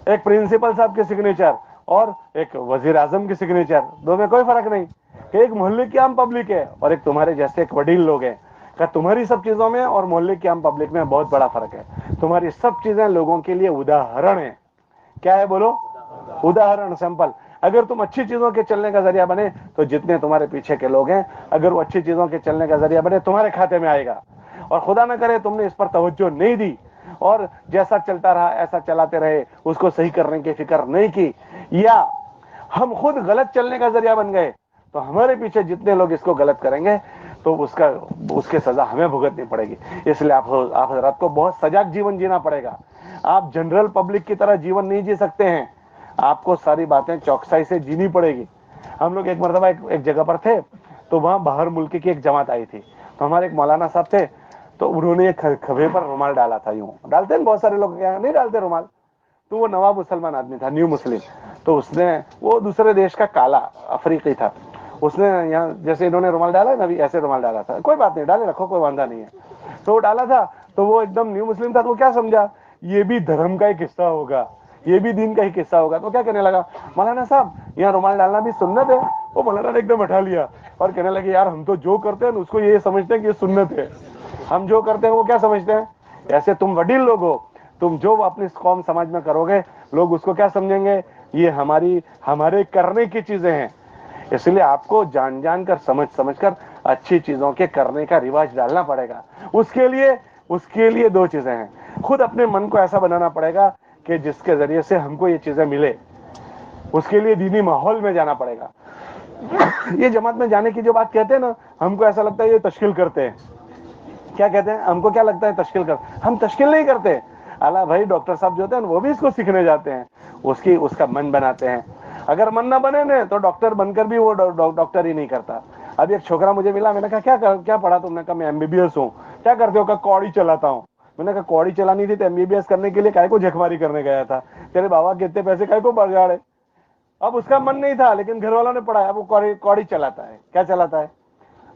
ایک پرنسپل صاحب کی سگنیچر اور ایک وزیر اعظم کی سگنیچر, دو میں کوئی فرق نہیں. کہ ایک محلے کی عام پبلک ہے اور ایک تمہارے جیسے ایک وڈیل لوگ ہیں. کہ تمہاری سب چیزوں میں اور محلے کی عام پبلک میں بہت بڑا فرق ہے. تمہاری سب چیزیں لوگوں کے لیے اداہرن ہے. کیا ہے بولو؟ اداہرن, سمپل. اگر تم اچھی چیزوں کے چلنے کا ذریعہ بنے تو جتنے تمہارے پیچھے کے لوگ ہیں اگر وہ اچھی چیزوں کے چلنے کا ذریعہ بنے تمہارے کھاتے میں آئے گا. اور خدا نہ کرے تم نے اس پر توجہ نہیں دی اور جیسا چلتا رہا ایسا چلاتے رہے, اس کو صحیح کرنے کی فکر نہیں کی, یا ہم خود غلط چلنے کا ذریعہ بن گئے تو ہمارے پیچھے جتنے لوگ اس کو غلط کریں گے تو اس کے سزا ہمیں بھگتنی پڑے گی. اس لیے آپ حضرات کو بہت سجاگ جیون جینا پڑے گا. آپ جنرل پبلک کی طرح جیون نہیں جی سکتے ہیں, آپ کو ساری باتیں چوکسائی سے جینی پڑے گی. ہم لوگ ایک مرتبہ ایک جگہ پر تھے تو وہاں باہر ملک کی ایک جماعت آئی تھی, تو ہمارے ایک مولانا صاحب تھے تو انہوں نے ایک کھبے پر رومال ڈالا تھا. یوں ڈالتے ہیں بہت سارے لوگ, کیا نہیں ڈالتے رومال, تو وہ نواب مسلمان آدمی تھا, نیو مسلم. تو اس نے, وہ دوسرے دیش کا کالا افریقی تھا, اس نے یہاں جیسے انہوں نے رومال ڈالا نا, ابھی ایسے رومال ڈالا تھا. کوئی بات نہیں, ڈالے رکھو, کوئی واندہ نہیں ہے. تو وہ ڈالا تھا تو وہ ایک دم نیو مسلم تھا, تو وہ کیا سمجھا یہ بھی دھرم کا ایک حصہ ہوگا, یہ بھی دین کا ہی قصہ ہوگا. تو کیا کہنے لگا, مولانا صاحب یہاں رومال ڈالنا بھی سنت ہے. وہ مولانا نے ایک دم اٹھا لیا اور کہنے لگے یار ہم تو جو کرتے ہیں اس کو یہ سمجھتے ہیں کہ یہ سنت ہے, ہم جو کرتے ہیں وہ کیا سمجھتے ہیں. ایسے تم وڈیل لوگ ہو, تم جو اپنی قوم سماج میں کرو گے لوگ اس کو کیا سمجھیں گے, یہ ہمارے کرنے کی چیزیں ہیں. اس لیے آپ کو جان جان کر سمجھ کر اچھی چیزوں کے کرنے کا رواج ڈالنا پڑے گا. اس کے لیے دو چیزیں ہیں. خود اپنے من کو ایسا بنانا پڑے گا کہ جس کے ذریعے سے ہم کو یہ چیزیں ملے. اس کے لیے دینی ماحول میں جانا پڑے گا. یہ جماعت میں جانے کی جو بات کہتے ہیں نا, ہم کو ایسا لگتا ہے یہ تشکیل کرتے ہیں. کیا کہتے ہیں, ہم کو کیا لگتا ہے تشکیل کر, ہم تشکیل نہیں کرتے. اللہ بھائی ڈاکٹر صاحب جو ہوتے ہیں وہ بھی اس کو سیکھنے جاتے ہیں, اس کا من بناتے ہیں. اگر من نہ بنے نا تو ڈاکٹر بن کر بھی وہ ڈاکٹر ہی نہیں کرتا. اب ایک چھوکرا مجھے ملا, میں نے کہا کیا پڑھا تم نے, کہا میں MBBS ہوں. کیا کرتے ہو, کہا کوڑی چلاتا ہوں. میں نے کہا کوڑی چلانی تھی تو MBBS کرنے کے لیے کائے کو جھکماری کرنے گیا تھا, تیرے بابا کے اتنے پیسے کائے کو بگاڑے. اب اس کا من نہیں تھا لیکن گھر والوں نے پڑھایا, وہ کوڑی چلاتا ہے. کیا چلاتا ہے.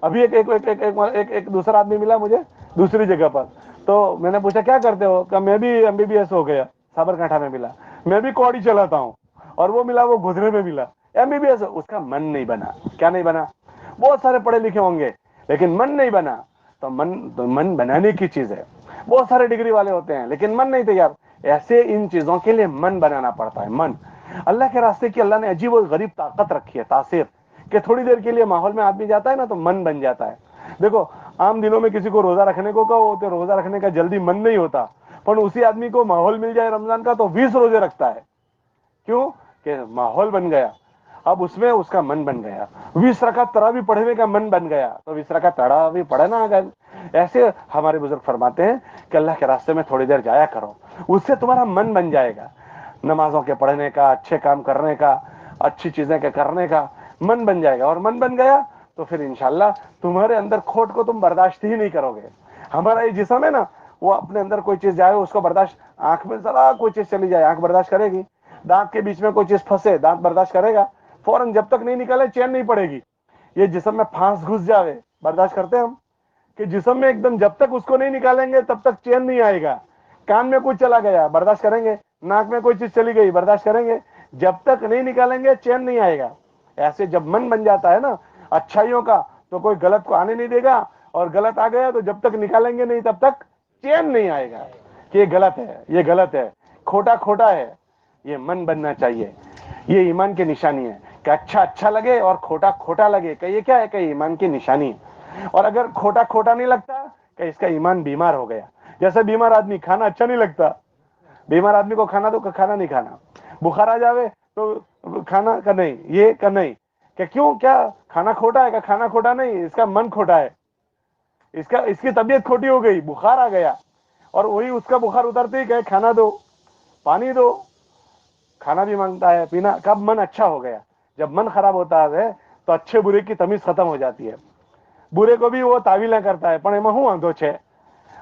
ابھی ایک دوسرا آدمی ملا مجھے دوسری جگہ پر, تو میں نے پوچھا کیا کرتے ہو, کہ میں بھی MBBS ہو گیا. سابر کانٹھا میں ملا, میں بھی کوڑی چلاتا ہوں. اور وہ ملا, وہ گجرے میں ملا, MBBS. اس کا من نہیں بنا. کیا نہیں بنا. بہت سارے پڑھے لکھے ہوں گے لیکن من نہیں بنا. تو من بنانے کی چیز ہے. بہت سارے ڈگری والے ہوتے ہیں لیکن من نہیں تیار. ایسے ان چیزوں کے لیے من بنانا پڑتا ہے. من, اللہ کے راستے کی اللہ نے عجیب و غریب طاقت رکھی ہے, تاثیر, کہ تھوڑی دیر کے لیے ماحول میں آدمی جاتا ہے نا تو من بن جاتا ہے. دیکھو عام دنوں میں کسی کو روزہ رکھنے کو کہو تو روزہ رکھنے کا جلدی من نہیں ہوتا, پر اسی آدمی کو ماحول مل جائے رمضان کا تو 20 روزے رکھتا ہے. کیوں, کہ ماحول بن گیا. اب اس میں اس کا من بن گیا. 20 رکعت تراویح پڑھنے کا من بن گیا تو 20 رکعت تراویح پڑھے نا. اگر ایسے ہمارے بزرگ فرماتے ہیں کہ اللہ کے راستے میں تھوڑی دیر جایا کرو, اس سے تمہارا من بن جائے گا. نمازوں کے پڑھنے کا, اچھے کام کرنے کا, اچھی چیزیں کے کرنے کا من بن جائے گا. اور من بن گیا تو پھر انشاءاللہ تمہارے اندر کھوٹ کو تم برداشت ہی نہیں کرو گے. ہمارا یہ جسم ہے نا, وہ اپنے اندر کوئی چیز جائے اس کو برداشت, آنکھ میں ذرا کوئی چیز چلی جائے آنکھ برداشت کرے گی, دانت کے بیچ میں کوئی چیز پھنسے دانت برداشت کرے گا, فوراً جب تک نہیں نکالے چین نہیں پڑے گی. یہ جسم میں پھانس گھس جاوے برداشت کرتے ہم, کہ جسم میں ایک دم جب تک اس کو نہیں نکالیں گے تب تک چین نہیں آئے گا. کان میں کوئی چلا گیا برداشت کریں گے, ناک میں کوئی چیز چلی گئی برداشت کریں گے, جب تک نہیں نکالیں گے چین نہیں آئے گا. ایسے جب من بن جاتا ہے نا اچھائیوں کا تو کوئی غلط کو آنے نہیں دے گا, اور غلط آ گیا تو جب تک نکالیں گے نہیں تب تک چین نہیں آئے گا کہ یہ غلط ہے, یہ غلط ہے, کھوٹا کھوٹا ہے. یہ من بننا چاہیے. یہ ایمان کی نشانی ہے کہ اچھا اچھا لگے اور کھوٹا کھوٹا لگے, کہ یہ کیا ہے, کہ ایمان کی نشانی ہے. اور اگر کھوٹا کھوٹا نہیں لگتا کہ اس کا ایمان بیمار ہو گیا. جیسے بیمار آدمی کھانا اچھا نہیں لگتا, بیمار آدمی کو کھانا تو کھانا نہیں کھانا, بخار آ جاوے تو کھانا کا نہیں, یہ کا نہیں, کہ کیوں, کیا کھانا کھوٹا ہے, کہ کھانا کھوٹا نہیں, اس کا من کھوٹا ہے. اس کی طبیعت کھوٹی ہو گئی, بخار آ گیا, اور وہی اس کا بخار اترتے ہی کہ کھانا دو, پانی دو, کھانا بھی مانگتا ہے, پینا. کب من اچھا ہو گیا, جب من خراب ہوتا ہے تو اچھے برے کی تمیز ختم ہو جاتی ہے. બુરે કો બી વો તાવીલા કરતા હે, પણ એમાં શું વાંધો છે?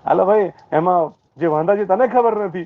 હાલો ભાઈ, એમાં જે વાંધાજી તને ખબર નથી,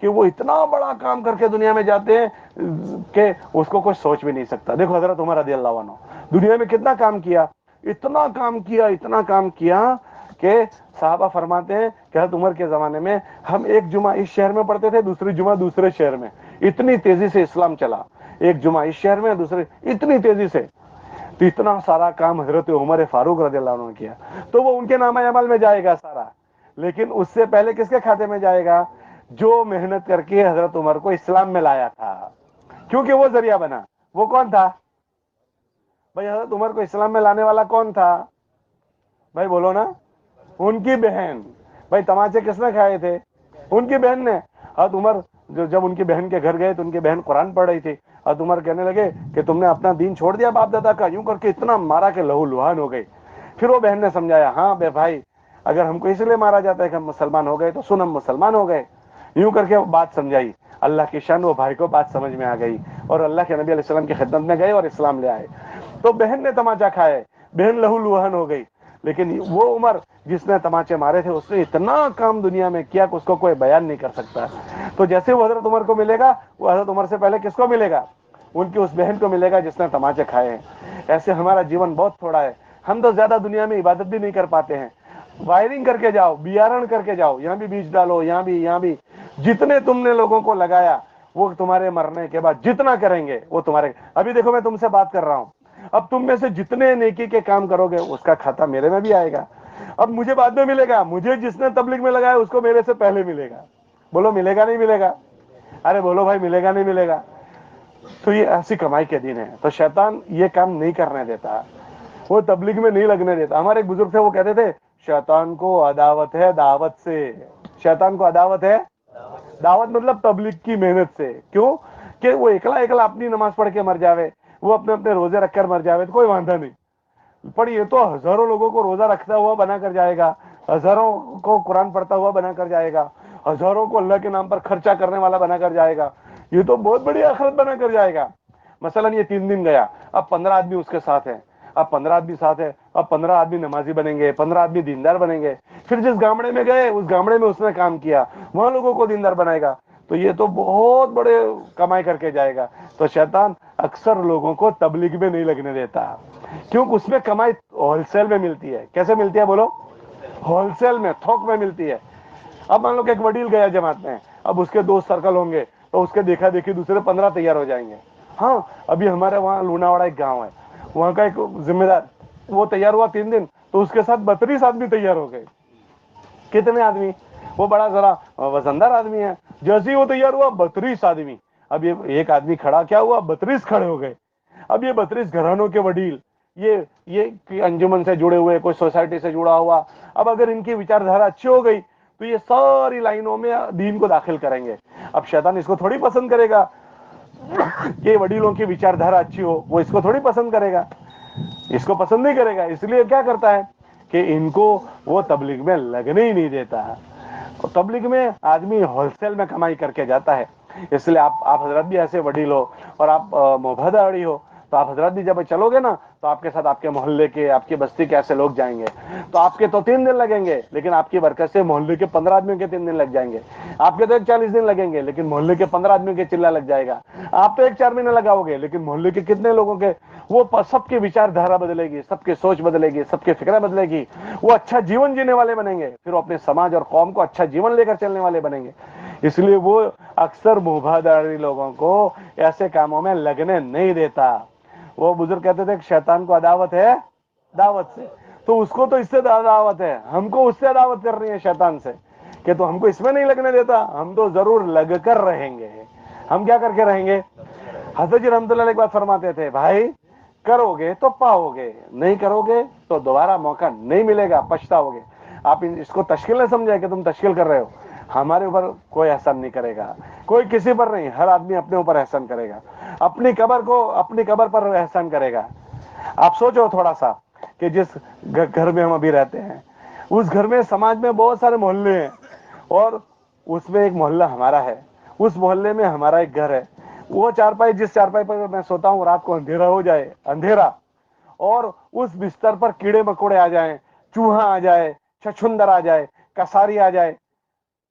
کہ وہ اتنا بڑا کام کر کے دنیا میں جاتے ہیں کہ اس کو کوئی سوچ بھی نہیں سکتا. دیکھو حضرت عمر رضی اللہ عنہ دنیا میں کتنا کام کیا, اتنا کام کیا کہ صحابہ فرماتے ہیں کہ حضرت عمر کے زمانے میں ہم ایک جمعہ اس شہر میں پڑھتے تھے, دوسری جمعہ دوسرے شہر میں. اتنی تیزی سے اسلام چلا, ایک جمعہ اس شہر میں دوسرے, اتنی تیزی سے. تو اتنا سارا کام حضرت عمر فاروق رضی اللہ عنہ نے کیا, تو وہ ان کے نامہ عمل میں جائے گا سارا. لیکن اس سے پہلے کس کے کھاتے میں جائے گا؟ جو محنت کر کے حضرت عمر کو اسلام میں لایا تھا, کیونکہ وہ ذریعہ بنا. وہ کون تھا بھائی؟ حضرت عمر کو اسلام میں لانے والا کون تھا بھائی؟ بولو نا. ان کی بہن. بھائی تماچے کس نے کھائے تھے؟ ان کی بہن نے. حضرت عمر جب ان کی بہن کے گھر گئے تو ان کی بہن قرآن پڑھ رہی تھی. حضرت عمر کہنے لگے کہ تم نے اپنا دین چھوڑ دیا باپ دادا کا, یوں کر کے اتنا مارا کہ لہو لہان ہو گئی. پھر وہ بہن نے سمجھایا, ہاں بے بھائی اگر ہم کو اس لیے مارا جاتا ہے کہ ہم مسلمان ہو گئے تو سن ہم مسلمان ہو گئے. یوں کر کے بات سمجھائی. اللہ کی شان, وہ بھائی کو بات سمجھ میں آ گئی اور اللہ کے نبی علیہ السلام کی خدمت میں گئے اور اسلام لے آئے. تو بہن نے تماچا کھائے, بہن لہو لہان ہو گئی. لیکن وہ عمر جس نے تماچے مارے تھے, اس نے اتنا کام دنیا میں کیا کہ اس کو کوئی بیان نہیں کر سکتا. تو جیسے وہ حضرت عمر کو ملے گا, وہ حضرت عمر سے پہلے کس کو ملے گا؟ ان کی اس بہن کو ملے گا جس نے تماچے کھائے ہیں. ایسے ہمارا جیون بہت تھوڑا ہے, ہم تو زیادہ دنیا میں عبادت بھی نہیں کر پاتے ہیں. وائرنگ کر کے جاؤ, بیارن کر کے جاؤ, یہاں بھی بیج ڈالو, یہاں بھی. جتنے تم نے لوگوں کو لگایا وہ تمہارے مرنے کے بعد جتنا کریں گے وہ تمہارے. ابھی دیکھو میں تم سے بات کر رہا ہوں, اب تم میں سے جتنے نیکی کے کام کرو گے اس کا کھاتا میرے میں بھی آئے گا. اب مجھے بعد میں ملے گا, مجھے جس نے تبلیغ میں لگایا اس کو میرے سے پہلے ملے گا. بولو ملے گا نہیں ملے گا؟ ارے بولو بھائی ملے گا نہیں ملے گا؟ تو یہ ایسی کمائی کے دن ہے. تو شیطان یہ کام نہیں کرنے دیتا, وہ تبلیغ میں نہیں لگنے دیتا. ہمارے ایک بزرگ تھے, وہ کہتے تھے شیطان کو عداوت ہے دعوت سے. شیطان کو عداوت ہے دعوت, مطلب تبلیغ کی محنت سے. کیوں کہ وہ اکلا اپنی نماز پڑھ کے مر جاوے, وہ اپنے اپنے روزے رکھ کر مر جاوے تو کوئی واندہ نہیں. پر یہ تو ہزاروں لوگوں کو روزہ رکھتا ہوا بنا کر جائے گا, ہزاروں کو قرآن پڑھتا ہوا بنا کر جائے گا, ہزاروں کو اللہ کے نام پر خرچہ کرنے والا بنا کر جائے گا. یہ تو بہت بڑی آخرت بنا کر جائے گا. مثلا یہ 3 دن گیا, اب 15 آدمی اس کے ساتھ ہیں, اب 15 آدمی ساتھ ہے, اب 15 آدمی نمازی بنیں گے, 15 آدمی دیندار بنیں گے. پھر جس گامڑے میں گئے اس گامڑے میں اس نے کام کیا, وہاں لوگوں کو دیندار بنائے گا. تو یہ تو بہت بڑے کمائی کر کے جائے گا. تو شیطان اکثر لوگوں کو تبلیغ میں نہیں لگنے دیتا, کیونکہ اس میں کمائی ہول سیل میں ملتی ہے. کیسے ملتی ہے بولو؟ ہول سیل میں, تھوک میں ملتی ہے. اب مان لو کہ ایک وڈیل گیا جماعت میں, اب اس کے 2 سرکل ہوں گے تو اس کے دیکھا دیکھی دوسرے 15 تیار ہو جائیں گے. ہاں ابھی ہمارے وہاں لوناواڑا ایک گاؤں ہے, وہاں کا ایک ذمہ دار, وہ تیار ہوا 3 دن تو اس کے ساتھ 32 آدمی تیار ہو گئے. کتنے آدمی؟ وہ بڑا ذرا وزندار آدمی ہے, جیسے ہی وہ تیار ہوا 32 آدمی. اب یہ ایک آدمی کھڑا کیا ہوا, 32 کھڑے ہو گئے. اب یہ 32 گھرانوں کے وڈیل, یہ انجمن سے جڑے ہوئے, کوئی سوسائٹی سے جڑا ہوا. اب اگر ان کی وچار دھارا اچھی ہو گئی تو یہ ساری لائنوں میں دین کو داخل کریں گے. اب شیطان اس کو تھوڑی پسند کرے گا کہ وڈیلوں کی وچار دھارا اچھی ہو, وہ اس کو تھوڑی پسند کرے گا, اس کو پسند نہیں کرے گا. اس لیے کیا کرتا ہے کہ ان کو وہ تبلیغ میں لگنے ہی نہیں دیتا. تبلیغ میں آدمی ہول سیل میں کمائی کر کے جاتا ہے. اس لیے آپ حضرت بھی ایسے وڈیل ہو اور آپ مبادی ہو, تو آپ حضرت بھی جب چلو گے نا تو آپ کے ساتھ آپ کے محلے کے, آپ کی بستی کے ایسے لوگ جائیں گے. تو آپ کے تو 3 دن لگیں گے, لیکن آپ کی برکت سے محلے کے 15 آدمیوں کے 3 دن لگ جائیں گے. آپ کے تو 40 دن لگیں گے, لیکن محلے کے 15 آدمیوں کے چلا لگ جائے گا. آپ تو 4 مہینے لگاؤ گے, لیکن محلے کے کتنے لوگوں کے, وہ سب کی وچار دھارا بدلے گی, سب کی سوچ بدلے گی, سب کی فکریں بدلے گی. وہ اچھا جیون جینے والے بنیں گے, پھر وہ اپنے سماج اور قوم کو اچھا جیون لے کر چلنے والے بنیں گے. اس لیے وہ اکثر مبادی لوگوں کو ایسے کاموں میں لگنے نہیں دیتا. وہ بزرگ کہتے تھے کہ شیطان کو عداوت ہے دعوت سے, تو اس کو تو اس سے عداوت ہے, ہم کو اس سے عداوت کرنی ہے شیطان سے, کہ تو ہم کو اس میں نہیں لگنے دیتا, ہم تو ضرور لگ کر رہیں گے. ہم کیا کر کے رہیں گے؟ حضرت جی رحمۃ اللہ علیہ ایک بات فرماتے تھے, بھائی کرو گے تو پاؤ گے, نہیں کرو گے تو دوبارہ موقع نہیں ملے گا, پچھتاؤ گے. آپ اس کو تشکیل نہ سمجھے کہ تم تشکیل کر رہے ہو. ہمارے اوپر کوئی احسان نہیں کرے گا, کوئی کسی پر نہیں, ہر آدمی اپنے اوپر احسان کرے گا, اپنی قبر پر احسان کرے گا. آپ سوچو تھوڑا سا کہ جس گھر میں ہم ابھی رہتے ہیں, اس گھر میں سماج میں بہت سارے محلے ہیں, اور اس میں ایک محلہ ہمارا ہے, اس محلے میں ہمارا ایک گھر ہے. وہ چارپائی, جس چارپائی پر میں سوتا ہوں, رات کو اندھیرا ہو جائے, اندھیرا, اور اس بستر پر کیڑے مکوڑے آ جائیں, چوہا آ جائے, چھچھندر آ جائے, کساری آ جائے,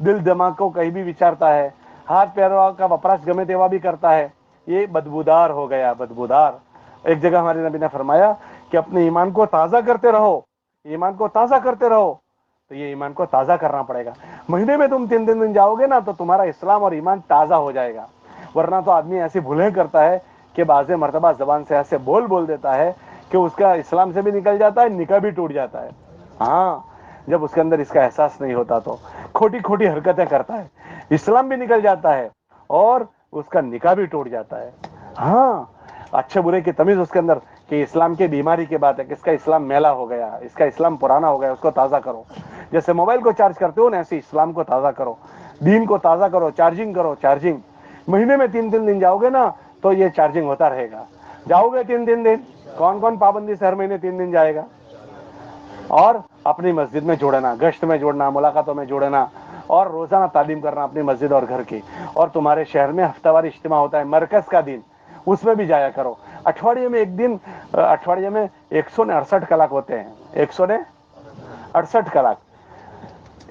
دل دماغ کو کہیں بھی વિચારતા ہے, ہاتھ پیروں کا وپراش گમે તેવા بھی کرتا ہے, یہ بدبودار ہو گیا, بدبودار. ایک جگہ ہمارے نبی نے فرمایا کہ اپنے ایمان کو تازہ کرتے رہو, ایمان کو تازہ کرتے رہو. تو یہ ایمان کو تازہ کرنا پڑے گا. مہینے میں تم 3 دن جاؤ گے نا تو تمہارا اسلام اور ایمان تازہ ہو جائے گا. ورنہ تو آدمی ایسی بھولیں کرتا ہے کہ بعض مرتبہ زبان سے ایسے بول دیتا ہے کہ اس کا اسلام سے بھی نکل جاتا ہے, نکاح بھی ٹوٹ جاتا ہے. ہاں, جب اس کے اندر اس کا احساس نہیں ہوتا تو کھوٹی کھوٹی حرکتیں کرتا ہے, اسلام بھی نکل جاتا ہے اور اس کا نکاح بھی ٹوٹ جاتا ہے. ہاں, اچھے برے کی تمیز اس کے اندر کہ اسلام کی بیماری کی بات ہے کہ اس کا اسلام میلا ہو گیا, اس کا اسلام پرانا ہو گیا, اس کو تازہ کرو. جیسے موبائل کو چارج کرتے ہو نا, ایسے اسلام کو تازہ کرو, دین کو تازہ کرو, چارجنگ کرو, چارجنگ. مہینے میں 3 دن جاؤ گے نا تو یہ چارجنگ ہوتا رہے گا. جاؤ گے 3 دن, کون کون پابندی سے ہر مہینے 3 دن جائے گا؟ اور اپنی مسجد میں جوڑنا, گشت میں جوڑنا, ملاقاتوں میں جوڑنا, اور روزانہ تعلیم کرنا اپنی مسجد اور گھر کی. اور تمہارے شہر میں ہفتہ واری اجتماع ہوتا ہے, مرکز کا دن, اس میں بھی جایا کرو. اٹھواڑیے میں ایک دن, اٹھواڑیے میں 168 کلاک ہوتے ہیں, 168 کلاک.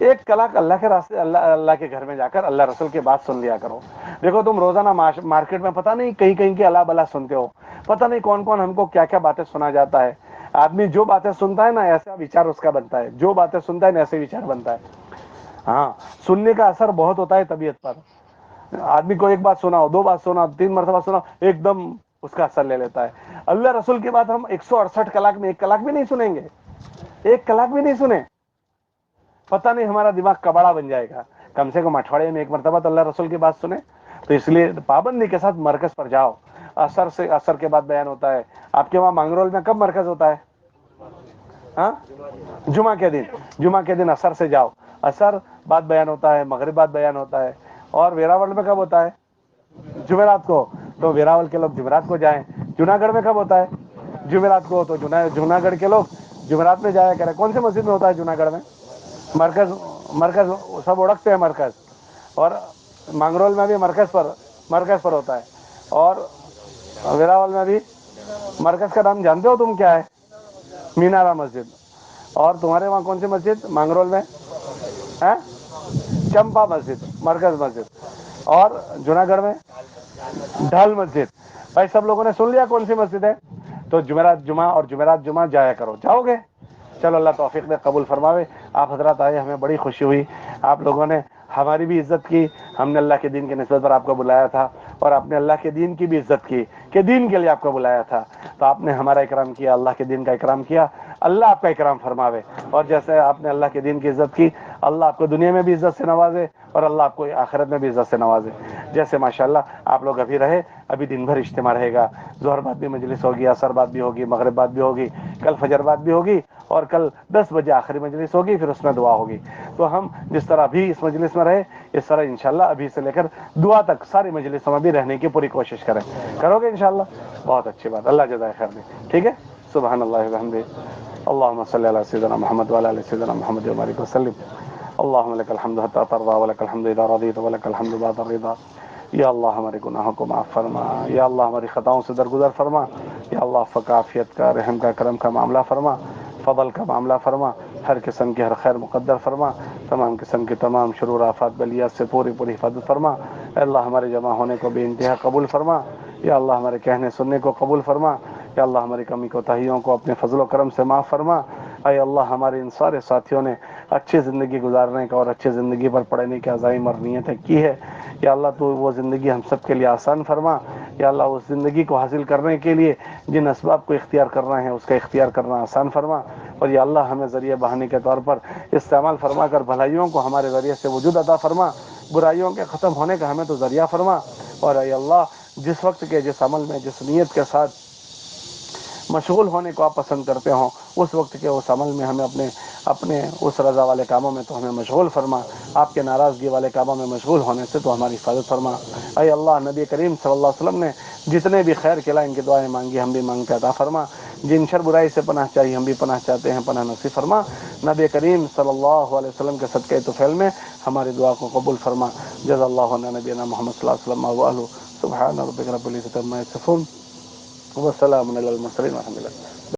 1 کلاک اللہ کے راستے, اللہ کے گھر میں جا کر اللہ رسول کی بات سن لیا کرو. دیکھو تم روزانہ مارکیٹ میں پتہ نہیں کہیں کہیں کی اللہ بلا سنتے ہو, پتہ نہیں کون کون ہم کو کیا کیا باتیں سنا جاتا ہے. آدمی جو باتیں سنتا ہے نا ایسا وچار اس کا بنتا ہے, جو باتیں سنتا ہے نا ایسے وچار بنتا ہے. ہاں, سننے کا اثر بہت ہوتا ہے طبیعت پر. آدمی کو 1 بات سنا, 2 بات سنا, 3 مرتبہ سنا, ایک دم اس کا اثر لے لیتا ہے. اللہ رسول کی بات ہم 168 کلاک میں 1 کلاک بھی نہیں سنیں گے, 1 کلاک بھی نہیں سنیں, پتہ نہیں ہمارا دماغ کباڑا بن جائے گا. کم سے کم اٹھواڑے میں 1 مرتبہ تو اللہ رسول کی بات سنیں. تو اس لیے پابندی کے ساتھ مرکز پر جاؤ. اثر کے بعد بیان ہوتا ہے. آپ کے وہاں مانگرول میں کب مرکز ہوتا ہے؟ ہاں, جمعہ کے دن. جمعہ کے دن اثر سے جاؤ, اثر بعد بیان ہوتا ہے, مغرب بعد بیان ہوتا ہے. اور ویراول میں کب ہوتا ہے؟ جمعرات کو. تو ویراول کے لوگ جمعرات کو جائیں. جناگڑھ میں کب ہوتا ہے؟ جمعرات کو. تو جناگڑھ کے لوگ جمعرات میں جایا کریں. کون سی مسجد میں ہوتا ہے جناگڑھ میں؟ مرکز سب اوڑکتے ہیں مرکز. اور مانگرول میں بھی مرکز پر ہوتا ہے. اور ویراول میں بھی مرکز کا نام جانتے ہو تم کیا ہے؟ مینارہ مسجد. اور تمہارے وہاں کون سی مسجد مانگرول میں ہے؟ چمپا مسجد, مرکز مسجد. اور جناگڑھ میں ڈھال مسجد. بھائی سب لوگوں نے سن لیا کون سی مسجد ہے؟ تو جمعرات جمعہ اور جمعرات جمعہ جایا کرو. جاؤ گے؟ چلو اللہ توفیق دے, قبول فرماوے. آپ حضرات آئے, ہمیں بڑی خوشی ہوئی. آپ لوگوں نے ہماری بھی عزت کی. ہم نے اللہ کے دین کے نسبت پر آپ کو بلایا تھا, اور آپ نے اللہ کے دین کی بھی عزت کی کہ دین کے لیے آپ کو بلایا تھا. تو آپ نے ہمارا اکرام کیا, اللہ کے دین کا اکرام کیا. اللہ آپ کا اکرام فرماوے. اور جیسے آپ نے اللہ کے دین کی عزت کی, اللہ آپ کو دنیا میں بھی عزت سے نوازے, اور اللہ آپ کو آخرت میں بھی عزت سے نوازے. جیسے ماشاءاللہ آپ لوگ ابھی رہے, ابھی دن بھر اجتماع رہے گا. ظہر بعد بھی مجلس ہوگی, عصر بعد بھی ہوگی, مغرب بعد بھی ہوگی, کل فجر بعد بھی ہوگی, اور کل 10 بجے آخری مجلس ہوگی, پھر اس میں دعا ہوگی. تو ہم جس طرح ابھی اس مجلس میں رہے, اس طرح انشاءاللہ ابھی سے لے کر دعا تک ساری مجلسوں میں بھی رہنے کی پوری کوشش کریں. کرو گے انشاءاللہ؟ بہت اچھی بات, اللہ جزائے خیر دے. ٹھیک ہے, سبحان اللہ وبحمدہ, اللهم صل علی سیدنا محمد وعلی آل سیدنا محمد وبارک وسلم. اللهم لك الحمد حتى ترضى ولك الحمد اذا رضيت ولك الحمد بعد الرضا. یا اللہ ہمارے گناہوں کو معاف فرما, یا اللہ ہماری خطاؤں سے درگزر فرما, یا اللہ فقہ عافیت کا, رحم کا, کرم کا معاملہ فرما, فضل کا معاملہ فرما, ہر قسم کی ہر خیر مقدر فرما, تمام قسم کی تمام شرور آفات بلیات سے پوری حفاظت فرما. اے اللہ ہمارے جمع ہونے کو بے انتہا قبول فرما. یا اللہ ہمارے کہنے سننے کو قبول فرما. یا اللہ ہماری کمی کوتاہیوں کو اپنے فضل و کرم سے معاف فرما. اے اللہ ہمارے ان سارے ساتھیوں نے اچھی زندگی گزارنے کا اور اچھی زندگی پر پڑھنے کی عزائم اور نیتیں کی ہے. یا اللہ تو وہ زندگی ہم سب کے لیے آسان فرما. یا اللہ اس زندگی کو حاصل کرنے کے لیے جن اسباب کو اختیار کرنا ہے اس کا اختیار کرنا آسان فرما. اور یا اللہ ہمیں ذریعہ بہانے کے طور پر استعمال فرما کر بھلائیوں کو ہمارے ذریعے سے وجود عطا فرما, برائیوں کے ختم ہونے کا ہمیں تو ذریعہ فرما. اور اے اللہ جس وقت کے, جس عمل میں, جس نیت کے ساتھ مشغول ہونے کو آپ پسند کرتے ہوں, اس وقت کے اس عمل میں ہمیں اپنے اس رضا والے کاموں میں تو ہمیں مشغول فرما. آپ کے ناراضگی والے کاموں میں مشغول ہونے سے تو ہماری حفاظت فرما. اے اللہ نبی کریم صلی اللہ علیہ وسلم نے جتنے بھی خیر کھلا ان کی دعائیں مانگی, ہم بھی مانگتے عطا فرما. جن شر برائی سے پناہ چاہیے ہم بھی پناہ چاہتے ہیں, پناہ نصیب فرما. نبی کریم صلی اللہ علیہ وسلم کے صدقے طفیل میں ہماری دعا کو قبول فرما. جزا اللہ عنا نبینا محمد صلی اللہ علیہ وسلم وآلہ. سبحان ربک رب العزۃ عما یصفون وسلام علی المرسلین والحمد للہ.